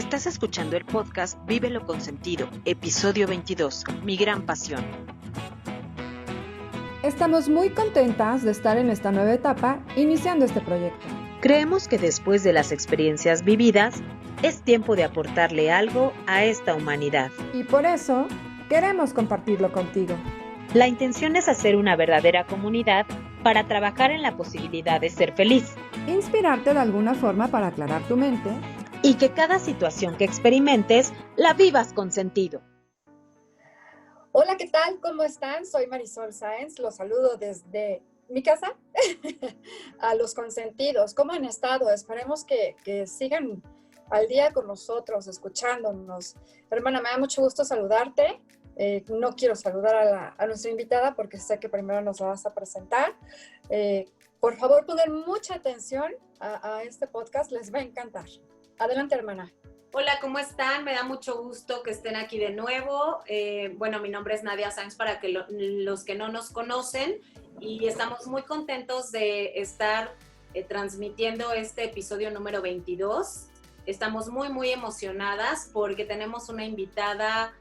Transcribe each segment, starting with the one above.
Estás escuchando el podcast Vívelo con Sentido, episodio 22, Mi Gran Pasión. Estamos muy contentas de estar en esta nueva etapa, iniciando este proyecto. Creemos que después de las experiencias vividas, es tiempo de aportarle algo a esta humanidad. Y por eso, queremos compartirlo contigo. La intención es hacer una verdadera comunidad para trabajar en la posibilidad de ser feliz. Inspirarte de alguna forma para aclarar tu mente. Y que cada situación que experimentes, la vivas con sentido. Hola, ¿qué tal? ¿Cómo están? Soy Marisol Sáenz, los saludo desde mi casa a los consentidos. ¿Cómo han estado? Esperemos que sigan al día con nosotros, escuchándonos. Hermana, me da mucho gusto saludarte. No quiero saludar a nuestra invitada porque sé que primero nos la vas a presentar. Por favor, pongan mucha atención a este podcast, les va a encantar. Adelante, hermana. Hola, ¿cómo están? Me da mucho gusto que estén aquí de nuevo. Mi nombre es Nadia Sáenz para que los que no nos conocen, y estamos muy contentos de estar transmitiendo este episodio número 22. Estamos muy, muy emocionadas porque tenemos una invitada,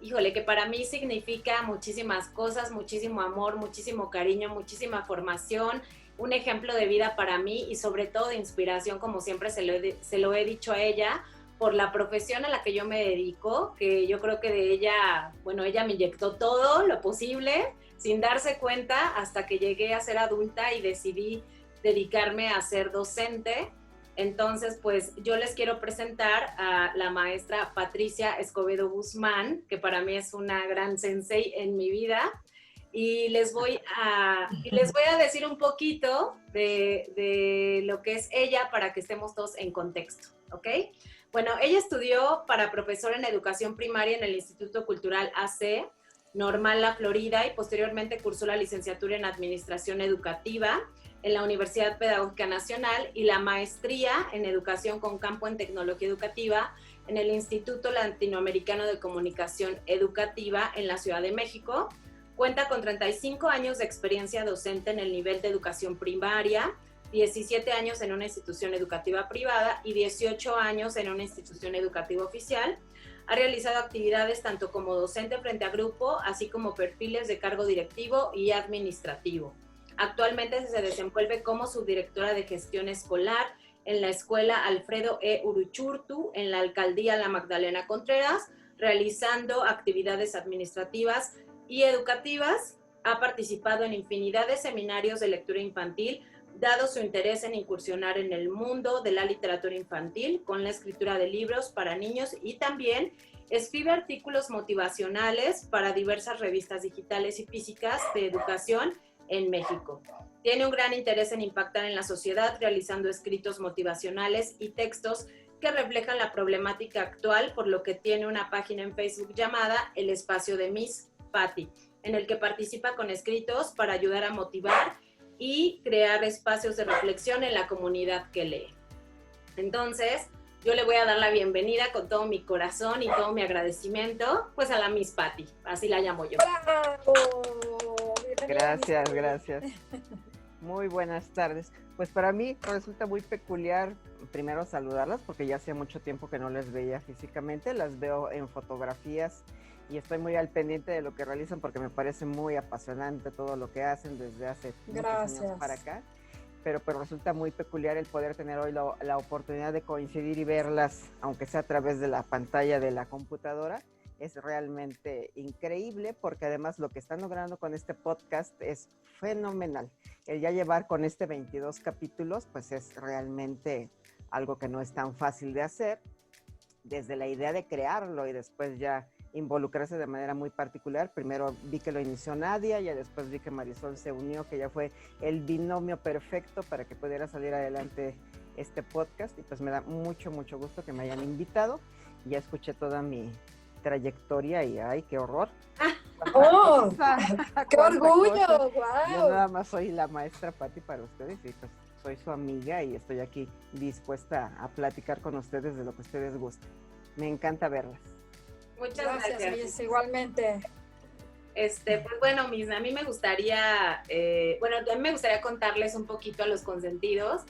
híjole, que para mí significa muchísimas cosas, muchísimo amor, muchísimo cariño, muchísima formación, un ejemplo de vida para mí y sobre todo de inspiración, como siempre se lo he dicho a ella, por la profesión a la que yo me dedico, que yo creo que de ella, ella me inyectó todo lo posible, sin darse cuenta, hasta que llegué a ser adulta y decidí dedicarme a ser docente. Entonces, pues yo les quiero presentar a la maestra Patricia Escobedo Guzmán, que para mí es una gran sensei en mi vida. Y les voy a decir un poquito de lo que es ella para que estemos todos en contexto, ¿ok? Bueno, ella estudió para profesora en educación primaria en el Instituto Cultural AC, Normal La Florida, y posteriormente cursó la licenciatura en Administración Educativa en la Universidad Pedagógica Nacional y la maestría en Educación con campo en Tecnología Educativa en el Instituto Latinoamericano de Comunicación Educativa en la Ciudad de México. Cuenta con 35 años de experiencia docente en el nivel de educación primaria, 17 años en una institución educativa privada y 18 años en una institución educativa oficial. Ha realizado actividades tanto como docente frente a grupo, así como perfiles de cargo directivo y administrativo. Actualmente se desenvuelve como subdirectora de gestión escolar en la Escuela Alfredo E. Uruchurtu, en la Alcaldía La Magdalena Contreras, realizando actividades administrativas y educativas. Ha participado en infinidad de seminarios de lectura infantil, dado su interés en incursionar en el mundo de la literatura infantil con la escritura de libros para niños, y también escribe artículos motivacionales para diversas revistas digitales y físicas de educación en México. Tiene un gran interés en impactar en la sociedad, realizando escritos motivacionales y textos que reflejan la problemática actual, por lo que tiene una página en Facebook llamada El Espacio de Miss Patti, en el que participa con escritos para ayudar a motivar y crear espacios de reflexión en la comunidad que lee. Entonces, yo le voy a dar la bienvenida con todo mi corazón y todo mi agradecimiento, pues a la Miss Patti, así la llamo yo. ¡Bravo! Gracias. Muy buenas tardes. Pues para mí resulta muy peculiar primero saludarlas, porque ya hacía mucho tiempo que no les veía físicamente, las veo en fotografías y estoy muy al pendiente de lo que realizan porque me parece muy apasionante todo lo que hacen desde hace muchos años para acá. Pero resulta muy peculiar el poder tener hoy la oportunidad de coincidir y verlas, aunque sea a través de la pantalla de la computadora. Es realmente increíble porque además lo que están logrando con este podcast es fenomenal. El ya llevar con 22 capítulos, pues es realmente algo que no es tan fácil de hacer, desde la idea de crearlo y después ya involucrarse de manera muy particular. Primero vi que lo inició Nadia, y después vi que Marisol se unió, que ya fue el binomio perfecto para que pudiera salir adelante este podcast, y pues me da mucho gusto que me hayan invitado. Ya escuché toda mi trayectoria y ¡ay, qué horror! ¡Oh! ¡Qué orgullo! ¡Wow! Yo nada más soy la maestra Patti para ustedes, y pues soy su amiga y estoy aquí dispuesta a platicar con ustedes de lo que ustedes gusten. Me encanta verlas. Muchas gracias. Miss, igualmente. Pues bueno, Miss, a mí me gustaría, contarles un poquito a los consentidos.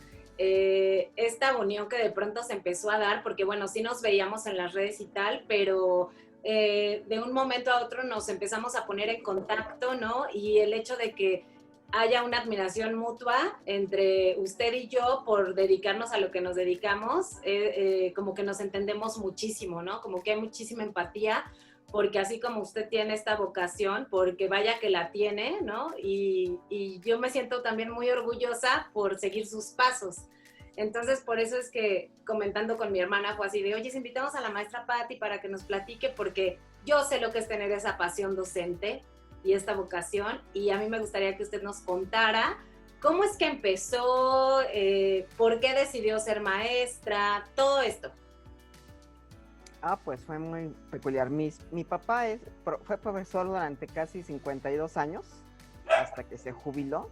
esta unión que de pronto se empezó a dar, porque bueno, sí nos veíamos en las redes y tal, pero de un momento a otro nos empezamos a poner en contacto, ¿no? Y el hecho de que haya una admiración mutua entre usted y yo por dedicarnos a lo que nos dedicamos, como que nos entendemos muchísimo, ¿no? Como que hay muchísima empatía, porque así como usted tiene esta vocación, porque vaya que la tiene, ¿no? Y yo me siento también muy orgullosa por seguir sus pasos. Entonces, por eso es que comentando con mi hermana fue así de, oye, si invitamos a la maestra Patti para que nos platique, porque yo sé lo que es tener esa pasión docente y esta vocación, y a mí me gustaría que usted nos contara cómo es que empezó, por qué decidió ser maestra, todo esto. Pues fue muy peculiar. Mi papá fue profesor durante casi 52 años, hasta que se jubiló.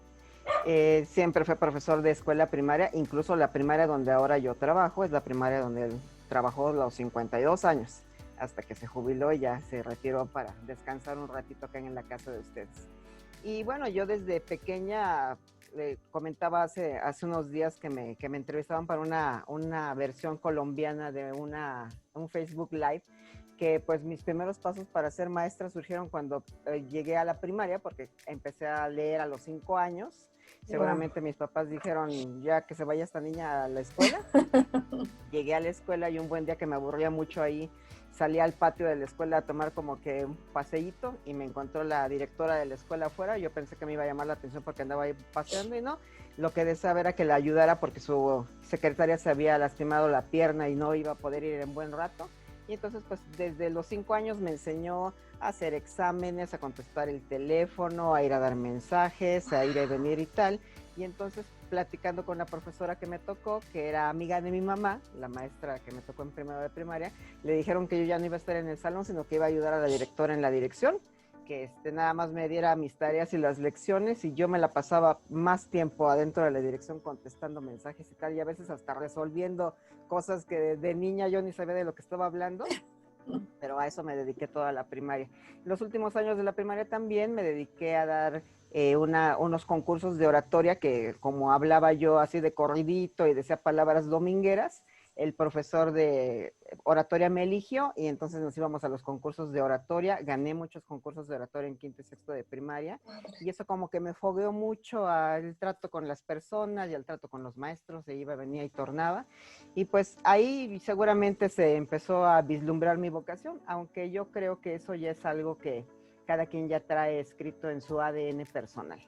Siempre fue profesor de escuela primaria, incluso la primaria donde ahora yo trabajo, es la primaria donde él trabajó los 52 años, hasta que se jubiló y ya se retiró para descansar un ratito acá en la casa de ustedes. Y bueno, yo desde pequeña, comentaba hace unos días que me entrevistaban para una versión colombiana de un Facebook Live, que pues mis primeros pasos para ser maestra surgieron cuando llegué a la primaria, porque empecé a leer a los 5 años. Seguramente mis papás dijeron, ya que se vaya esta niña a la escuela. Llegué a la escuela y un buen día que me aburría mucho ahí, salí al patio de la escuela a tomar como que un paseíto y me encontró la directora de la escuela afuera. Yo pensé que me iba a llamar la atención porque andaba ahí paseando y no. Lo que deseaba era que la ayudara porque su secretaria se había lastimado la pierna y no iba a poder ir en buen rato. Y entonces, pues, desde los 5 años me enseñó a hacer exámenes, a contestar el teléfono, a ir a dar mensajes, a ir y venir y tal. Y entonces, platicando con la profesora que me tocó, que era amiga de mi mamá, la maestra que me tocó en primero de primaria, le dijeron que yo ya no iba a estar en el salón, sino que iba a ayudar a la directora en la dirección, que nada más me diera mis tareas y las lecciones, y yo me la pasaba más tiempo adentro de la dirección contestando mensajes y tal, y a veces hasta resolviendo cosas que de niña yo ni sabía de lo que estaba hablando, pero a eso me dediqué toda la primaria. Los últimos años de la primaria también me dediqué a dar unos concursos de oratoria que, como hablaba yo así de corridito y decía palabras domingueras, el profesor de oratoria me eligió y entonces nos íbamos a los concursos de oratoria. Gané muchos concursos de oratoria en quinto y sexto de primaria, y eso como que me fogueó mucho al trato con las personas y al trato con los maestros, se iba, venía y tornaba. Y pues ahí seguramente se empezó a vislumbrar mi vocación, aunque yo creo que eso ya es algo que cada quien ya trae escrito en su ADN personal.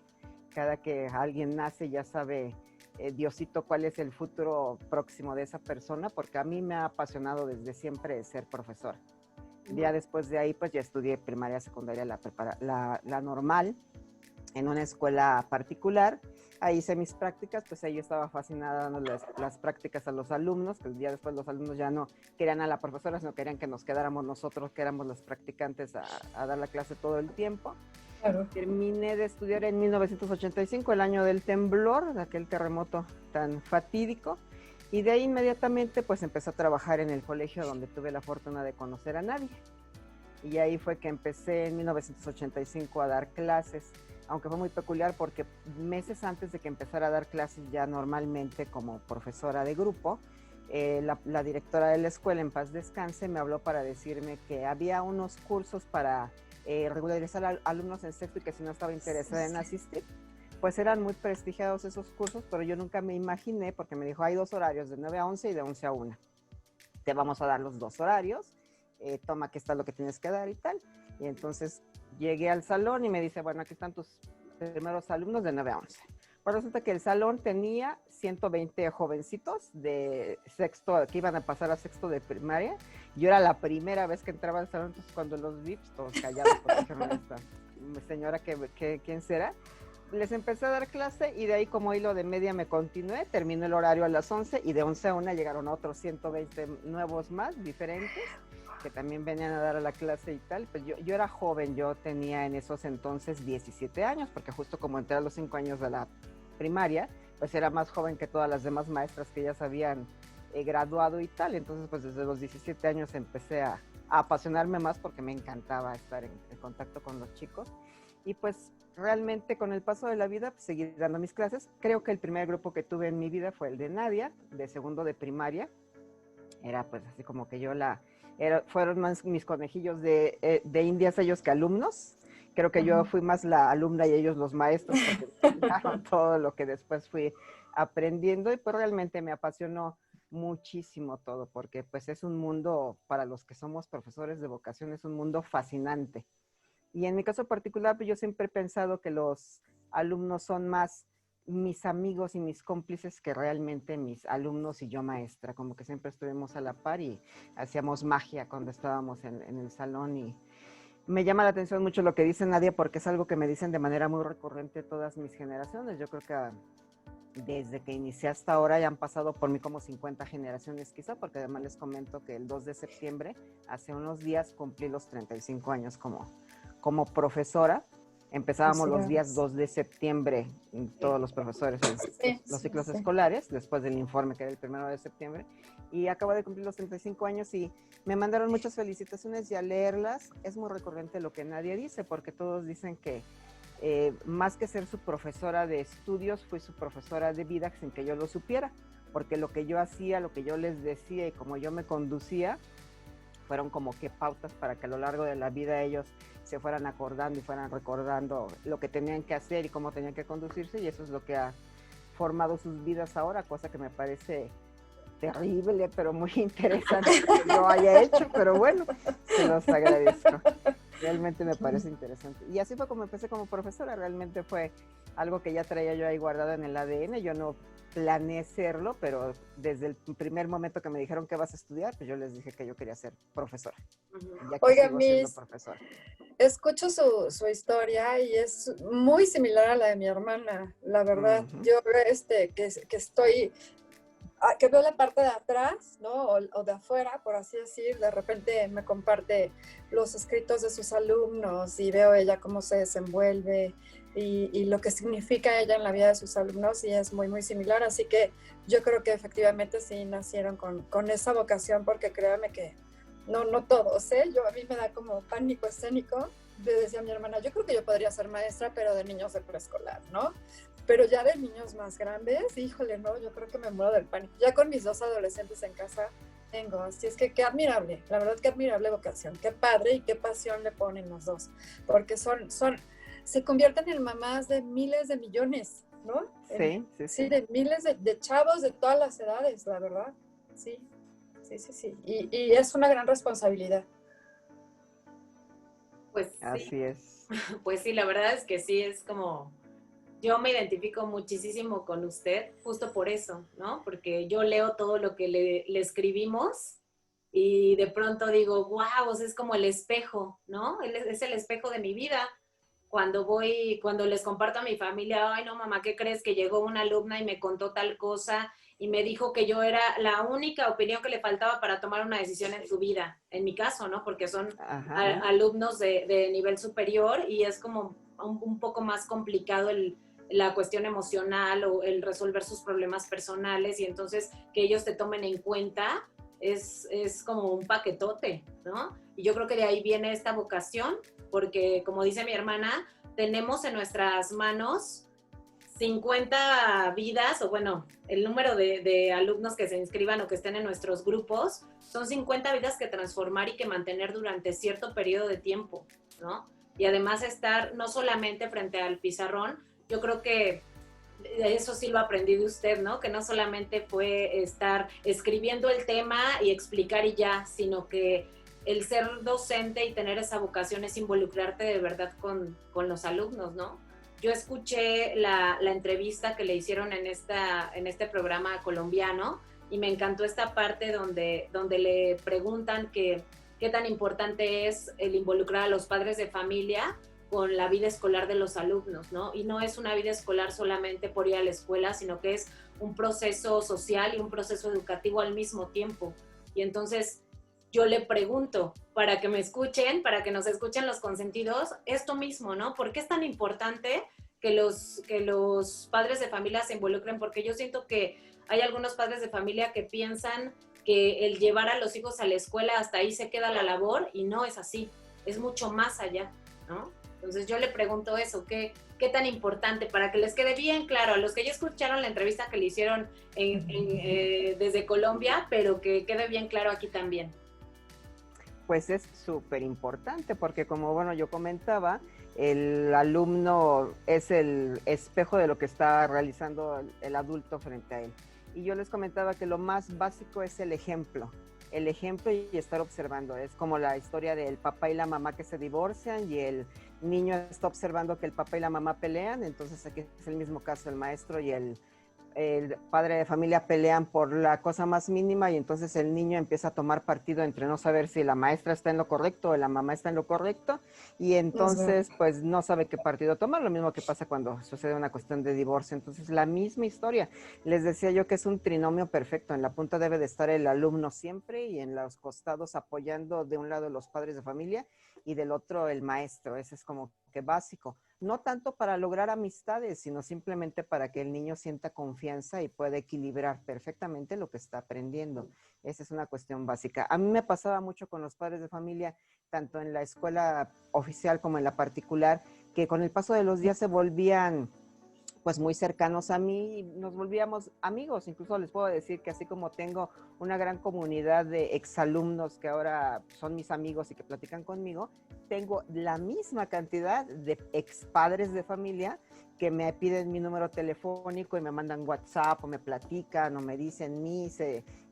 Cada que alguien nace ya sabe Diosito cuál es el futuro próximo de esa persona, porque a mí me ha apasionado desde siempre ser profesor. Ya después de ahí pues ya estudié primaria, secundaria, la normal en una escuela particular. Ahí hice mis prácticas, pues ahí estaba fascinada dando las prácticas a los alumnos, que el día después los alumnos ya no querían a la profesora, sino querían que nos quedáramos nosotros, que éramos los practicantes, a dar la clase todo el tiempo. Claro. Terminé de estudiar en 1985, el año del temblor, de aquel terremoto tan fatídico, y de ahí inmediatamente pues empecé a trabajar en el colegio donde tuve la fortuna de conocer a Nadia. Y ahí fue que empecé en 1985 a dar clases, aunque fue muy peculiar porque meses antes de que empezara a dar clases ya normalmente como profesora de grupo, la directora de la escuela, en paz descanse, me habló para decirme que había unos cursos para regularizar a alumnos en sexto y que si no estaba interesada en asistir, pues eran muy prestigiados esos cursos, pero yo nunca me imaginé, porque me dijo, hay 2 horarios, de 9 a 11 y de 11 a 1. Te vamos a dar los 2 horarios, toma, aquí está lo que tienes que dar y tal. Y entonces llegué al salón y me dice, bueno, aquí están tus primeros alumnos de 9 a 11. Pues resulta que el salón tenía 120 jovencitos de sexto, que iban a pasar a sexto de primaria. Yo era la primera vez que entraba al salón, entonces cuando los vi, pues, todos callados, porque dijeron, esta señora, ¿quién será? Les empecé a dar clase y de ahí como hilo de media me continué, terminó el horario a las 11 y de 11 a 1 llegaron otros 120 nuevos más, diferentes, que también venían a dar a la clase y tal. Pues yo era joven, yo tenía en esos entonces 17 años, porque justo como entré a los 5 años de la primaria, pues era más joven que todas las demás maestras que ya se habían graduado y tal. Entonces pues desde los 17 años empecé a apasionarme más porque me encantaba estar en contacto con los chicos. Y pues realmente con el paso de la vida pues, seguí dando mis clases. Creo que el primer grupo que tuve en mi vida fue el de Nadia, de segundo de primaria. Era pues así como que fueron más mis conejillos de indias ellos que alumnos. Creo que yo fui más la alumna y ellos los maestros, porque me enseñaron todo lo que después fui aprendiendo, y pues realmente me apasionó muchísimo todo, porque pues es un mundo, para los que somos profesores de vocación, es un mundo fascinante. Y en mi caso particular, pues yo siempre he pensado que los alumnos son más mis amigos y mis cómplices que realmente mis alumnos y yo maestra, como que siempre estuvimos a la par y hacíamos magia cuando estábamos en el salón. Y me llama la atención mucho lo que dice Nadia, porque es algo que me dicen de manera muy recurrente todas mis generaciones. Yo creo que desde que inicié hasta ahora ya han pasado por mí como 50 generaciones quizá, porque además les comento que el 2 de septiembre, hace unos días, cumplí los 35 años como profesora. Empezábamos los días 2 de septiembre, todos los profesores, los ciclos escolares, después del informe que era el 1 de septiembre, y acabo de cumplir los 35 años y me mandaron muchas felicitaciones, y al leerlas es muy recurrente lo que Nadia dice, porque todos dicen que más que ser su profesora de estudios, fue su profesora de vida sin que yo lo supiera, porque lo que yo hacía, lo que yo les decía y como yo me conducía, fueron como que pautas para que a lo largo de la vida ellos se fueran acordando y fueran recordando lo que tenían que hacer y cómo tenían que conducirse, y eso es lo que ha formado sus vidas ahora, cosa que me parece terrible, pero muy interesante que yo haya hecho, pero bueno, se los agradezco. Realmente me parece interesante. Y así fue como empecé como profesora, realmente fue algo que ya traía yo ahí guardado en el ADN, yo no planeé serlo, pero desde el primer momento que me dijeron que vas a estudiar, pues yo les dije que yo quería ser profesora. Oiga, escucho su historia y es muy similar a la de mi hermana, la verdad. Yo que veo la parte de atrás, ¿no? O de afuera, por así decir, de repente me comparte los escritos de sus alumnos y veo ella cómo se desenvuelve y lo que significa ella en la vida de sus alumnos, y es muy, muy similar. Así que yo creo que efectivamente sí nacieron con esa vocación, porque créanme que no todos, ¿eh? A mí me da como pánico escénico. Le decía a mi hermana, yo creo que yo podría ser maestra, pero de niños de preescolar, ¿no? Pero ya de niños más grandes, híjole, no, yo creo que me muero del pánico. Ya con mis 2 adolescentes en casa tengo, así es que qué admirable, la verdad qué admirable vocación, qué padre y qué pasión le ponen los dos, porque se convierten en mamás de miles de millones, ¿no? Sí, de miles de chavos de todas las edades, la verdad, sí. Y es una gran responsabilidad. Pues sí. Así es. Pues sí, la verdad es que sí, es como... Yo me identifico muchísimo con usted justo por eso, ¿no? Porque yo leo todo lo que le escribimos y de pronto digo, wow, es como el espejo, ¿no? Es el espejo de mi vida. Cuando les comparto a mi familia, ay, no, mamá, ¿qué crees? Que llegó una alumna y me contó tal cosa y me dijo que yo era la única opinión que le faltaba para tomar una decisión en su vida. En mi caso, ¿no? Porque son alumnos de nivel superior y es como un poco más complicado la cuestión emocional o el resolver sus problemas personales, y entonces que ellos te tomen en cuenta es como un paquetote, ¿no? Y yo creo que de ahí viene esta vocación, porque como dice mi hermana, tenemos en nuestras manos 50 vidas, o bueno, el número de alumnos que se inscriban o que estén en nuestros grupos, son 50 vidas que transformar y que mantener durante cierto periodo de tiempo, ¿no? Y además estar no solamente frente al pizarrón. Yo creo que eso sí lo aprendí de usted, ¿no? Que no solamente fue estar escribiendo el tema y explicar y ya, sino que el ser docente y tener esa vocación es involucrarte de verdad con los alumnos, ¿no? Yo escuché la entrevista que le hicieron en este programa colombiano y me encantó esta parte donde le preguntan qué tan importante es el involucrar a los padres de familia con la vida escolar de los alumnos, ¿no? Y no es una vida escolar solamente por ir a la escuela, sino que es un proceso social y un proceso educativo al mismo tiempo. Y entonces yo le pregunto, para que me escuchen, para que nos escuchen los consentidos, esto mismo, ¿no? ¿Por qué es tan importante que los padres de familia se involucren? Porque yo siento que hay algunos padres de familia que piensan que el llevar a los hijos a la escuela hasta ahí se queda la labor, y no es así, es mucho más allá, ¿no? Entonces yo le pregunto eso, ¿qué qué tan importante, para que les quede bien claro a los que ya escucharon la entrevista que le hicieron desde Colombia, pero que quede bien claro aquí también. Pues es súper importante porque como bueno yo comentaba, el alumno es el espejo de lo que está realizando el adulto frente a él. Y yo les comentaba que lo más básico es el ejemplo y estar observando. Es como la historia del papá y la mamá que se divorcian y el niño está observando que el papá y la mamá pelean, entonces aquí es el mismo caso, el maestro y el padre de familia pelean por la cosa más mínima y entonces el niño empieza a tomar partido entre no saber si la maestra está en lo correcto o la mamá está en lo correcto y entonces pues no sabe qué partido tomar, lo mismo que pasa cuando sucede una cuestión de divorcio. Entonces la misma historia, les decía yo que es un trinomio perfecto, en la punta debe de estar el alumno siempre y en los costados apoyando de un lado los padres de familia y del otro el maestro. Ese es como que básico, no tanto para lograr amistades, sino simplemente para que el niño sienta confianza y pueda equilibrar perfectamente lo que está aprendiendo. Esa es una cuestión básica. A mí me pasaba mucho con los padres de familia, tanto en la escuela oficial como en la particular, que con el paso de los días se volvían pues muy cercanos a mí, nos volvíamos amigos. Incluso les puedo decir que así como tengo una gran comunidad de exalumnos que ahora son mis amigos y que platican conmigo, tengo la misma cantidad de expadres de familia que me piden mi número telefónico y me mandan WhatsApp o me platican o me dicen,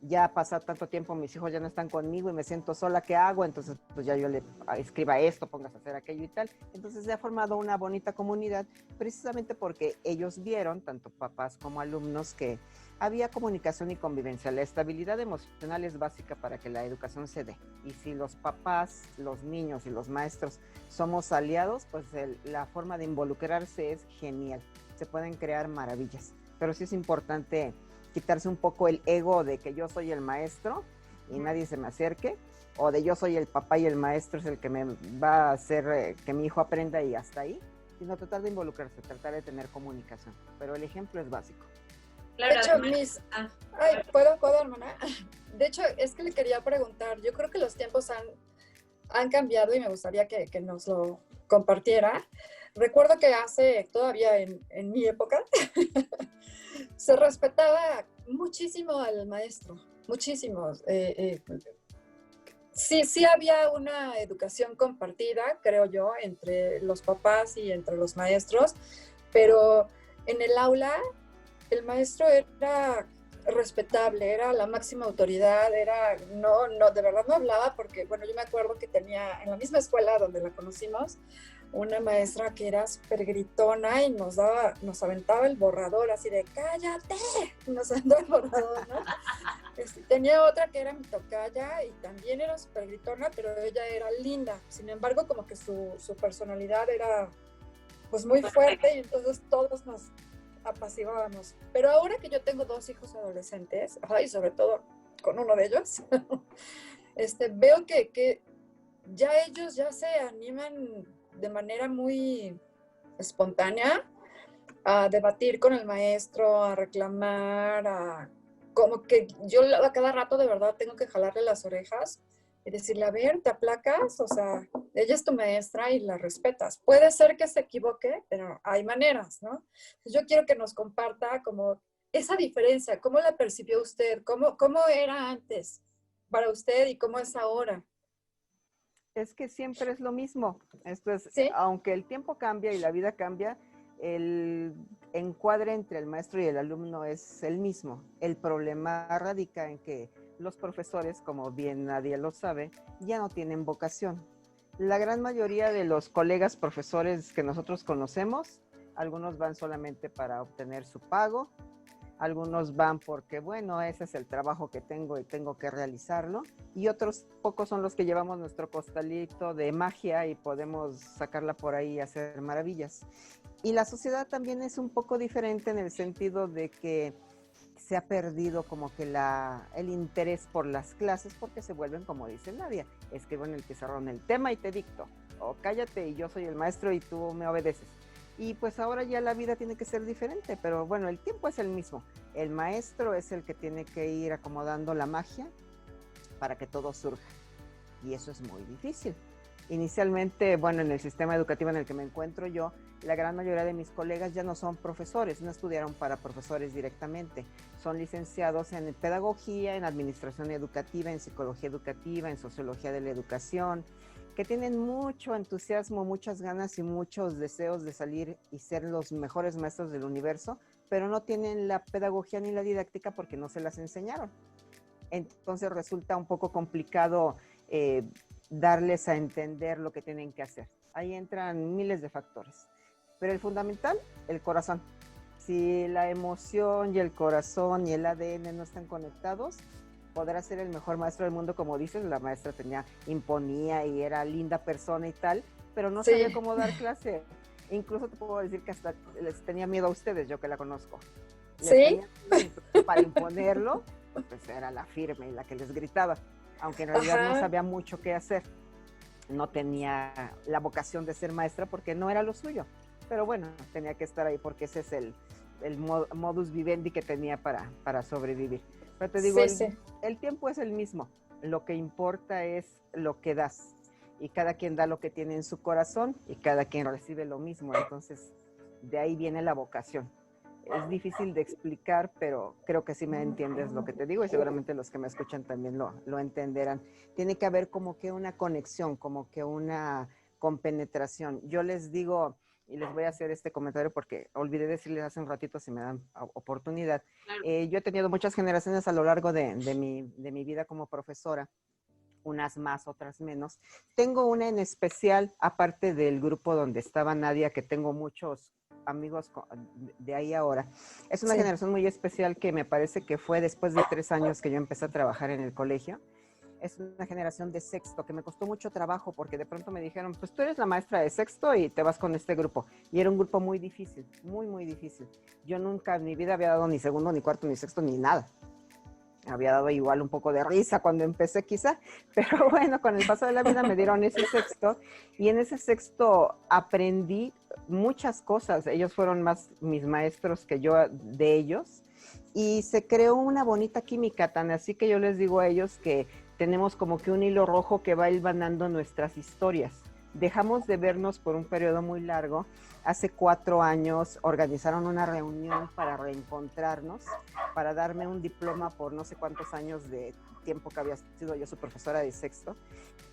ya pasa tanto tiempo, mis hijos ya no están conmigo y me siento sola, ¿qué hago? Entonces pues ya yo le escriba esto, pongas a hacer aquello y tal. Entonces se ha formado una bonita comunidad precisamente porque ellos vieron, tanto papás como alumnos, que había comunicación y convivencia. La estabilidad emocional es básica para que la educación se dé. Y si los papás, los niños y los maestros somos aliados, pues la forma de involucrarse es genial. Se pueden crear maravillas. Pero sí es importante quitarse un poco el ego de que yo soy el maestro y nadie se me acerque, o de yo soy el papá y el maestro es el que me va a hacer que mi hijo aprenda y hasta ahí, sino tratar de involucrarse, tratar de tener comunicación. Pero el ejemplo es básico. Claro, de hecho, ¿puedo, hermana? De hecho, es que le quería preguntar, yo creo que los tiempos han cambiado y me gustaría que nos lo compartiera. Recuerdo que todavía en mi época, se respetaba muchísimo al maestro, muchísimo. Sí había una educación compartida, creo yo, entre los papás y entre los maestros, pero en el aula el maestro era respetable, era la máxima autoridad, no, de verdad no hablaba porque, bueno, yo me acuerdo que tenía en la misma escuela donde la conocimos, una maestra que era súper gritona y nos aventaba el borrador así de ¡cállate! Nos aventaba el borrador, ¿no? Tenía otra que era mi tocaya y también era súper gritona, pero ella era linda. Sin embargo, como que su personalidad era pues muy fuerte y entonces todos nos apaciguábamos. Pero ahora que yo tengo 2 hijos adolescentes, y sobre todo con uno de ellos, veo que ya ellos ya se animan de manera muy espontánea a debatir con el maestro, a reclamar, como que yo a cada rato de verdad tengo que jalarle las orejas y decirle, a ver, ¿te aplacas? O sea, ella es tu maestra y la respetas. Puede ser que se equivoque, pero hay maneras, ¿no? Yo quiero que nos comparta como esa diferencia, ¿cómo la percibió usted? ¿Cómo era antes para usted y cómo es ahora? Es que siempre es lo mismo. Esto es, ¿sí? Aunque el tiempo cambia y la vida cambia, el encuadre entre el maestro y el alumno es el mismo. El problema radica en que los profesores, como bien nadie lo sabe, ya no tienen vocación. La gran mayoría de los colegas profesores que nosotros conocemos, algunos van solamente para obtener su pago, algunos van porque, bueno, ese es el trabajo que tengo y tengo que realizarlo, y otros pocos son los que llevamos nuestro costalito de magia y podemos sacarla por ahí y hacer maravillas. Y la sociedad también es un poco diferente en el sentido de que se ha perdido como que el interés por las clases porque se vuelven, como dice Nadia, escribo en el pizarrón el tema y te dicto, o cállate y yo soy el maestro y tú me obedeces. Y pues ahora ya la vida tiene que ser diferente, pero bueno, el tiempo es el mismo. El maestro es el que tiene que ir acomodando la magia para que todo surja. Y eso es muy difícil. Inicialmente, bueno, en el sistema educativo en el que me encuentro yo, la gran mayoría de mis colegas ya no son profesores, no estudiaron para profesores directamente. Son licenciados en pedagogía, en administración educativa, en psicología educativa, en sociología de la educación, que tienen mucho entusiasmo, muchas ganas y muchos deseos de salir y ser los mejores maestros del universo, pero no tienen la pedagogía ni la didáctica porque no se las enseñaron. Entonces resulta un poco complicado darles a entender lo que tienen que hacer. Ahí entran miles de factores. Pero el fundamental, el corazón. Si la emoción y el corazón y el ADN no están conectados, podrá ser el mejor maestro del mundo, como dices. La maestra imponía y era linda persona y tal, pero no sabía cómo dar clase. Incluso te puedo decir que hasta les tenía miedo a ustedes, yo que la conozco. Para imponerlo, pues era la firme y la que les gritaba, aunque en realidad no sabía mucho qué hacer. No tenía la vocación de ser maestra porque no era lo suyo. Pero bueno, tenía que estar ahí porque ese es el modus vivendi que tenía para sobrevivir. Pero te digo, el tiempo es el mismo. Lo que importa es lo que das. Y cada quien da lo que tiene en su corazón y cada quien recibe lo mismo. Entonces, de ahí viene la vocación. Es difícil de explicar, pero creo que sí me entiendes lo que te digo y seguramente los que me escuchan también lo entenderán. Tiene que haber como que una conexión, como que una compenetración. Yo les digo, y les voy a hacer este comentario porque olvidé decirles hace un ratito si me dan oportunidad. Claro. Yo he tenido muchas generaciones a lo largo de mi vida como profesora, unas más, otras menos. Tengo una en especial, aparte del grupo donde estaba Nadia, que tengo muchos amigos de ahí ahora. Es una generación muy especial que me parece que fue después de 3 años que yo empecé a trabajar en el colegio. Es una generación de sexto que me costó mucho trabajo porque de pronto me dijeron, pues tú eres la maestra de sexto y te vas con este grupo. Y era un grupo muy difícil, muy, muy difícil. Yo nunca en mi vida había dado ni segundo, ni cuarto, ni sexto, ni nada. Había dado igual un poco de risa cuando empecé quizá, pero bueno, con el paso de la vida me dieron ese sexto y en ese sexto aprendí muchas cosas. Ellos fueron más mis maestros que yo de ellos y se creó una bonita química, tan así que yo les digo a ellos que tenemos como que un hilo rojo que va hilvanando nuestras historias. Dejamos de vernos por un periodo muy largo. Hace 4 años organizaron una reunión para reencontrarnos, para darme un diploma por no sé cuántos años de tiempo que había sido yo su profesora de sexto.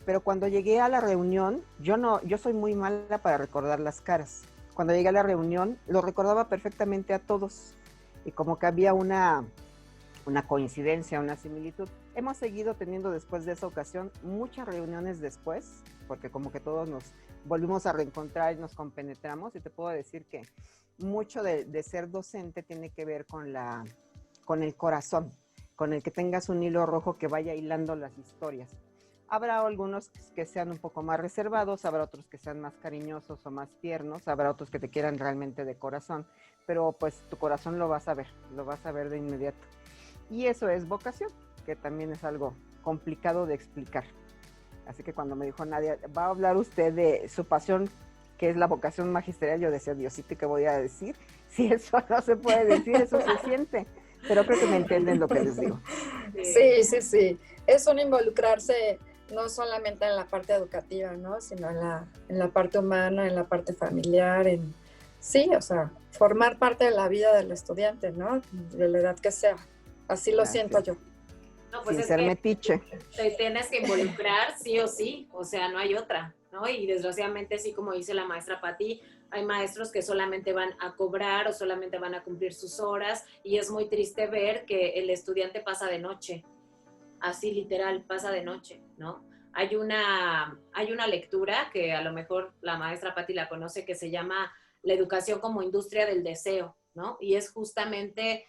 Pero cuando llegué a la reunión, yo soy muy mala para recordar las caras. Cuando llegué a la reunión, lo recordaba perfectamente a todos. Y como que había una coincidencia, una similitud. Hemos seguido teniendo después de esa ocasión muchas reuniones después, porque como que todos nos volvimos a reencontrar y nos compenetramos, y te puedo decir que mucho de ser docente tiene que ver con el corazón, con el que tengas un hilo rojo que vaya hilando las historias. Habrá algunos que sean un poco más reservados, habrá otros que sean más cariñosos o más tiernos, habrá otros que te quieran realmente de corazón, pero pues tu corazón lo vas a ver de inmediato. Y eso es vocación, que también es algo complicado de explicar. Así que cuando me dijo Nadia, va a hablar usted de su pasión, que es la vocación magisterial, yo decía, Diosito, ¿qué voy a decir? Si eso no se puede decir, eso se siente. Pero creo que me entienden lo que les digo. Sí. Es un involucrarse no solamente en la parte educativa, ¿no? Sino en la parte humana, en la parte familiar, o sea, formar parte de la vida del estudiante, ¿no? De la edad que sea. Así lo siento yo. No, pues sin ser metiche. Te tienes que involucrar sí o sí, o sea, no hay otra, ¿no? Y desgraciadamente, sí, como dice la maestra Pati, hay maestros que solamente van a cobrar o solamente van a cumplir sus horas y es muy triste ver que el estudiante pasa de noche, así literal, pasa de noche, ¿no? Hay una lectura que a lo mejor la maestra Pati la conoce que se llama La educación como industria del deseo, ¿no? Y es justamente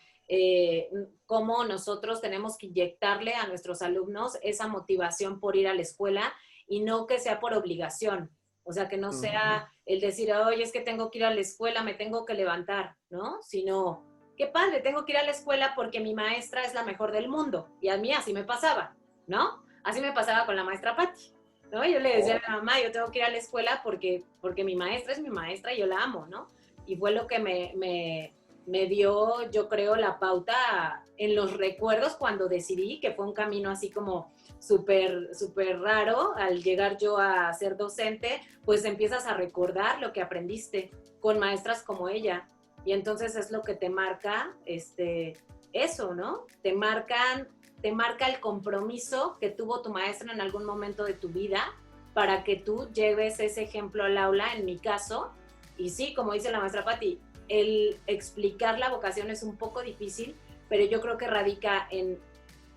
cómo nosotros tenemos que inyectarle a nuestros alumnos esa motivación por ir a la escuela y no que sea por obligación. O sea, que no sea el decir, oye, es que tengo que ir a la escuela, me tengo que levantar, ¿no? Sino, qué padre, tengo que ir a la escuela porque mi maestra es la mejor del mundo. Y a mí así me pasaba, ¿no? Así me pasaba con la maestra Pati, ¿no? Yo le decía a mi mamá, yo tengo que ir a la escuela porque mi maestra es mi maestra y yo la amo, ¿no? Y fue lo que me me dio, yo creo, la pauta en los recuerdos cuando decidí, que fue un camino así como súper, súper raro. Al llegar yo a ser docente, pues empiezas a recordar lo que aprendiste con maestras como ella. Y entonces es lo que te marca eso, ¿no? Te marca el compromiso que tuvo tu maestra en algún momento de tu vida para que tú lleves ese ejemplo al aula, en mi caso. Y sí, como dice la maestra Patti, el explicar la vocación es un poco difícil, pero yo creo que radica en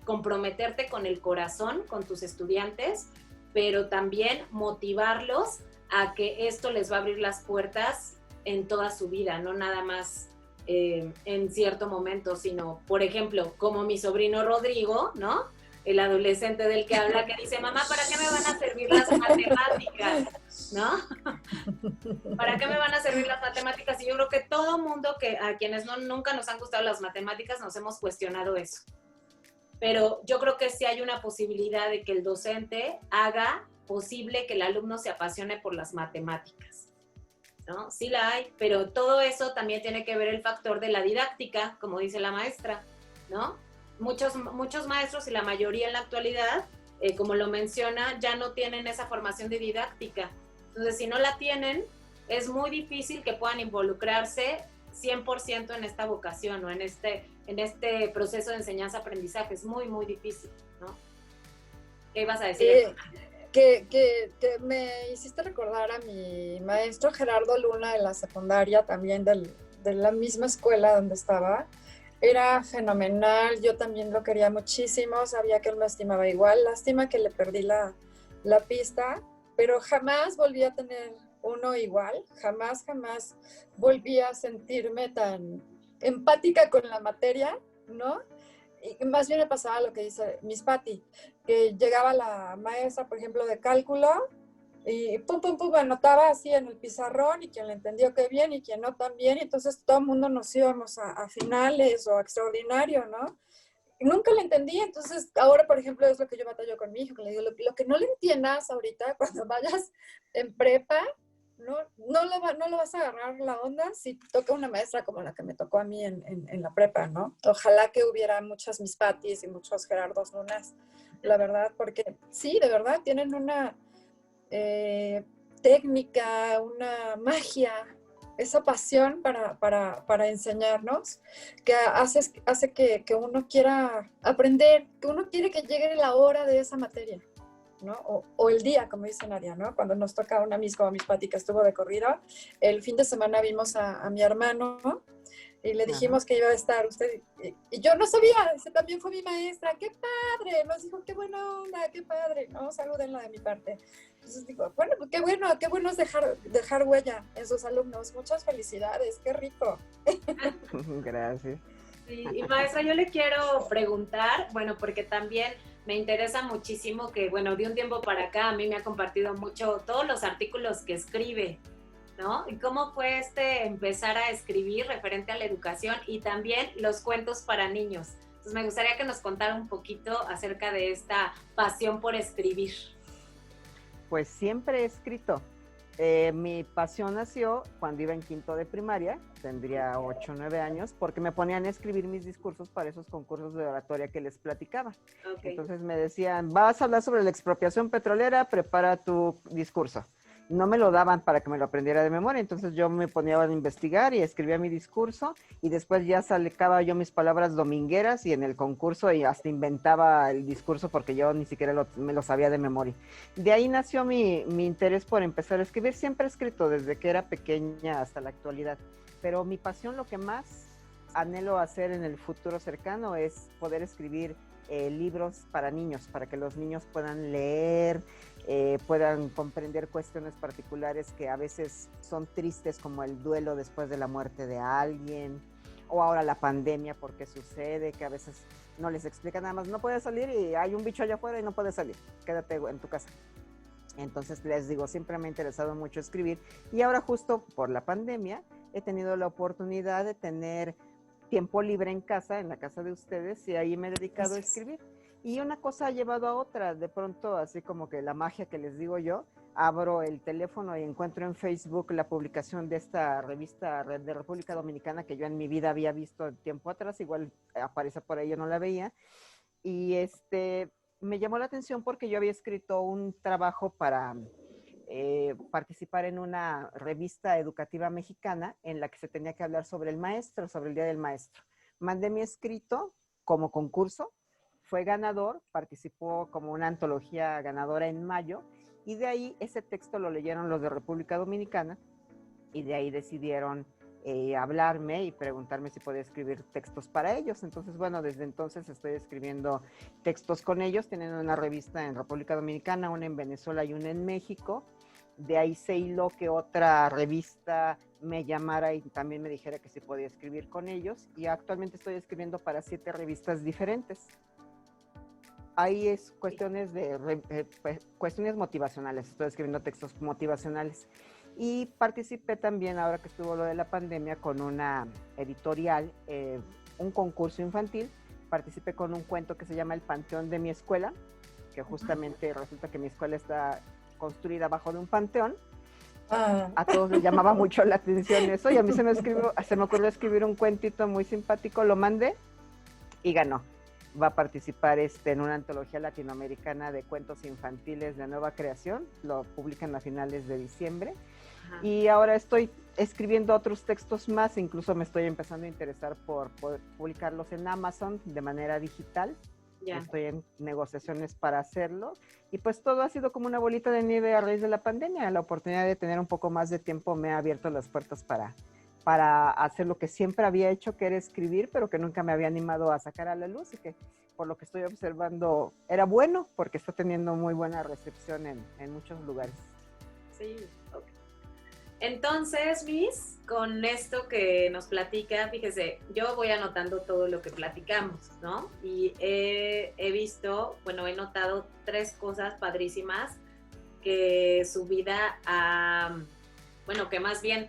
comprometerte con el corazón, con tus estudiantes, pero también motivarlos a que esto les va a abrir las puertas en toda su vida, no nada más en cierto momento, sino, por ejemplo, como mi sobrino Rodrigo, ¿no? El adolescente del que habla, que dice, mamá, ¿para qué me van a servir las matemáticas? ¿No? ¿Para qué me van a servir las matemáticas? Y yo creo que todo mundo, a quienes nunca nos han gustado las matemáticas, nos hemos cuestionado eso. Pero yo creo que sí hay una posibilidad de que el docente haga posible que el alumno se apasione por las matemáticas, ¿no? Sí la hay, pero todo eso también tiene que ver el factor de la didáctica, como dice la maestra, ¿no? Muchos maestros y la mayoría en la actualidad, como lo menciona, ya no tienen esa formación de didáctica. Entonces, si no la tienen, es muy difícil que puedan involucrarse 100% en esta vocación o en este proceso de enseñanza-aprendizaje. Es muy, muy difícil, ¿no? ¿Qué ibas a decir? Que me hiciste recordar a mi maestro Gerardo Luna de la secundaria, también de la misma escuela donde estaba. Era fenomenal, yo también lo quería muchísimo, sabía que él me estimaba igual. Lástima que le perdí la pista, pero jamás volví a tener uno igual, jamás volví a sentirme tan empática con la materia, ¿no? Y más bien me pasaba lo que dice Miss Patti, que llegaba la maestra, por ejemplo, de cálculo, y pum, pum, pum, anotaba así en el pizarrón, y quien le entendió qué bien, y quien no tan bien, y entonces todo el mundo nos íbamos a finales o a extraordinario, ¿no? Y nunca le entendí, entonces ahora, por ejemplo, es lo que yo batallo con mi hijo, que le digo, lo que no le entiendas ahorita, cuando vayas en prepa, no lo vas a agarrar la onda si toca una maestra como la que me tocó a mí en la prepa, ¿no? Ojalá que hubiera muchas Miss Pattis y muchos Gerardos Lunas, la verdad, porque sí, de verdad, tienen una técnica, una magia, esa pasión para enseñarnos, que hace que uno quiera aprender, que uno quiere que llegue la hora de esa materia, ¿no? O el día, como dice Nadia, ¿no? Cuando nos toca una Miss como Miss Patti, que estuvo de corrido, el fin de semana vimos a mi hermano, ¿no? Y le dijimos que iba a estar usted, y yo no sabía, ese también fue mi maestra, ¡qué padre! Nos dijo, ¡qué buena onda, qué padre! ¿No? Salúdenla de mi parte. Entonces digo, bueno, pues qué bueno es dejar huella en sus alumnos. Muchas felicidades, qué rico. Gracias. Sí, y maestra, yo le quiero preguntar, bueno, porque también me interesa muchísimo que, bueno, de un tiempo para acá a mí me ha compartido mucho todos los artículos que escribe, ¿no? Y cómo fue empezar a escribir referente a la educación y también los cuentos para niños. Entonces me gustaría que nos contara un poquito acerca de esta pasión por escribir. Pues siempre he escrito. Mi pasión nació cuando iba en quinto de primaria, tendría 8 o 9 años, porque me ponían a escribir mis discursos para esos concursos de oratoria que les platicaba. Okay. Entonces me decían, vas a hablar sobre la expropiación petrolera, prepara tu discurso. No me lo daban para que me lo aprendiera de memoria, entonces yo me ponía a investigar y escribía mi discurso y después ya sacaba yo mis palabras domingueras y en el concurso y hasta inventaba el discurso porque yo ni siquiera me lo sabía de memoria. De ahí nació mi interés por empezar a escribir. Siempre he escrito desde que era pequeña hasta la actualidad, pero mi pasión, lo que más anhelo hacer en el futuro cercano es poder escribir libros para niños, para que los niños puedan leer, puedan comprender cuestiones particulares que a veces son tristes, como el duelo después de la muerte de alguien, o ahora la pandemia, porque sucede que a veces no les explican, nada más no puedes salir y hay un bicho allá afuera y no puedes salir, quédate en tu casa. Entonces les digo, siempre me ha interesado mucho escribir y ahora justo por la pandemia he tenido la oportunidad de tener tiempo libre en casa, en la casa de ustedes, y ahí me he dedicado a escribir. Y una cosa ha llevado a otra, de pronto, así como que la magia que les digo yo, abro el teléfono y encuentro en Facebook la publicación de esta revista Red de República Dominicana que yo en mi vida había visto tiempo atrás, igual aparece por ahí, yo no la veía, y me llamó la atención porque yo había escrito un trabajo para participar en una revista educativa mexicana en la que se tenía que hablar sobre el maestro, sobre el Día del Maestro. Mandé mi escrito como concurso, fue ganador, participó como una antología ganadora en mayo, y de ahí ese texto lo leyeron los de República Dominicana y de ahí decidieron hablarme y preguntarme si podía escribir textos para ellos. Entonces, bueno, desde entonces estoy escribiendo textos con ellos. Tienen una revista en República Dominicana, una en Venezuela y una en México. De ahí se hiló que otra revista me llamara y también me dijera que sí podía escribir con ellos. Y actualmente estoy escribiendo para 7 revistas diferentes. Ahí es cuestiones cuestiones motivacionales, estoy escribiendo textos motivacionales. Y participé también, ahora que estuvo lo de la pandemia, con una editorial, un concurso infantil. Participé con un cuento que se llama El Panteón de mi escuela, que justamente resulta que mi escuela está construida abajo de un panteón. A todos les llamaba mucho la atención eso, y a mí se me ocurrió escribir un cuentito muy simpático, lo mandé y ganó. Va a participar en una antología latinoamericana de cuentos infantiles de nueva creación, lo publican a finales de diciembre. Ajá. Y ahora estoy escribiendo otros textos más, incluso me estoy empezando a interesar por poder publicarlos en Amazon de manera digital. Ya. Estoy en negociaciones para hacerlo, y pues todo ha sido como una bolita de nieve a raíz de la pandemia. La oportunidad de tener un poco más de tiempo me ha abierto las puertas para hacer lo que siempre había hecho, que era escribir, pero que nunca me había animado a sacar a la luz, y que por lo que estoy observando era bueno, porque está teniendo muy buena recepción en muchos lugares. Sí, ok. Entonces, Miss, con esto que nos platica, fíjese, yo voy anotando todo lo que platicamos, ¿no? Y he visto, bueno, he notado 3 cosas padrísimas que su vida bueno, que más bien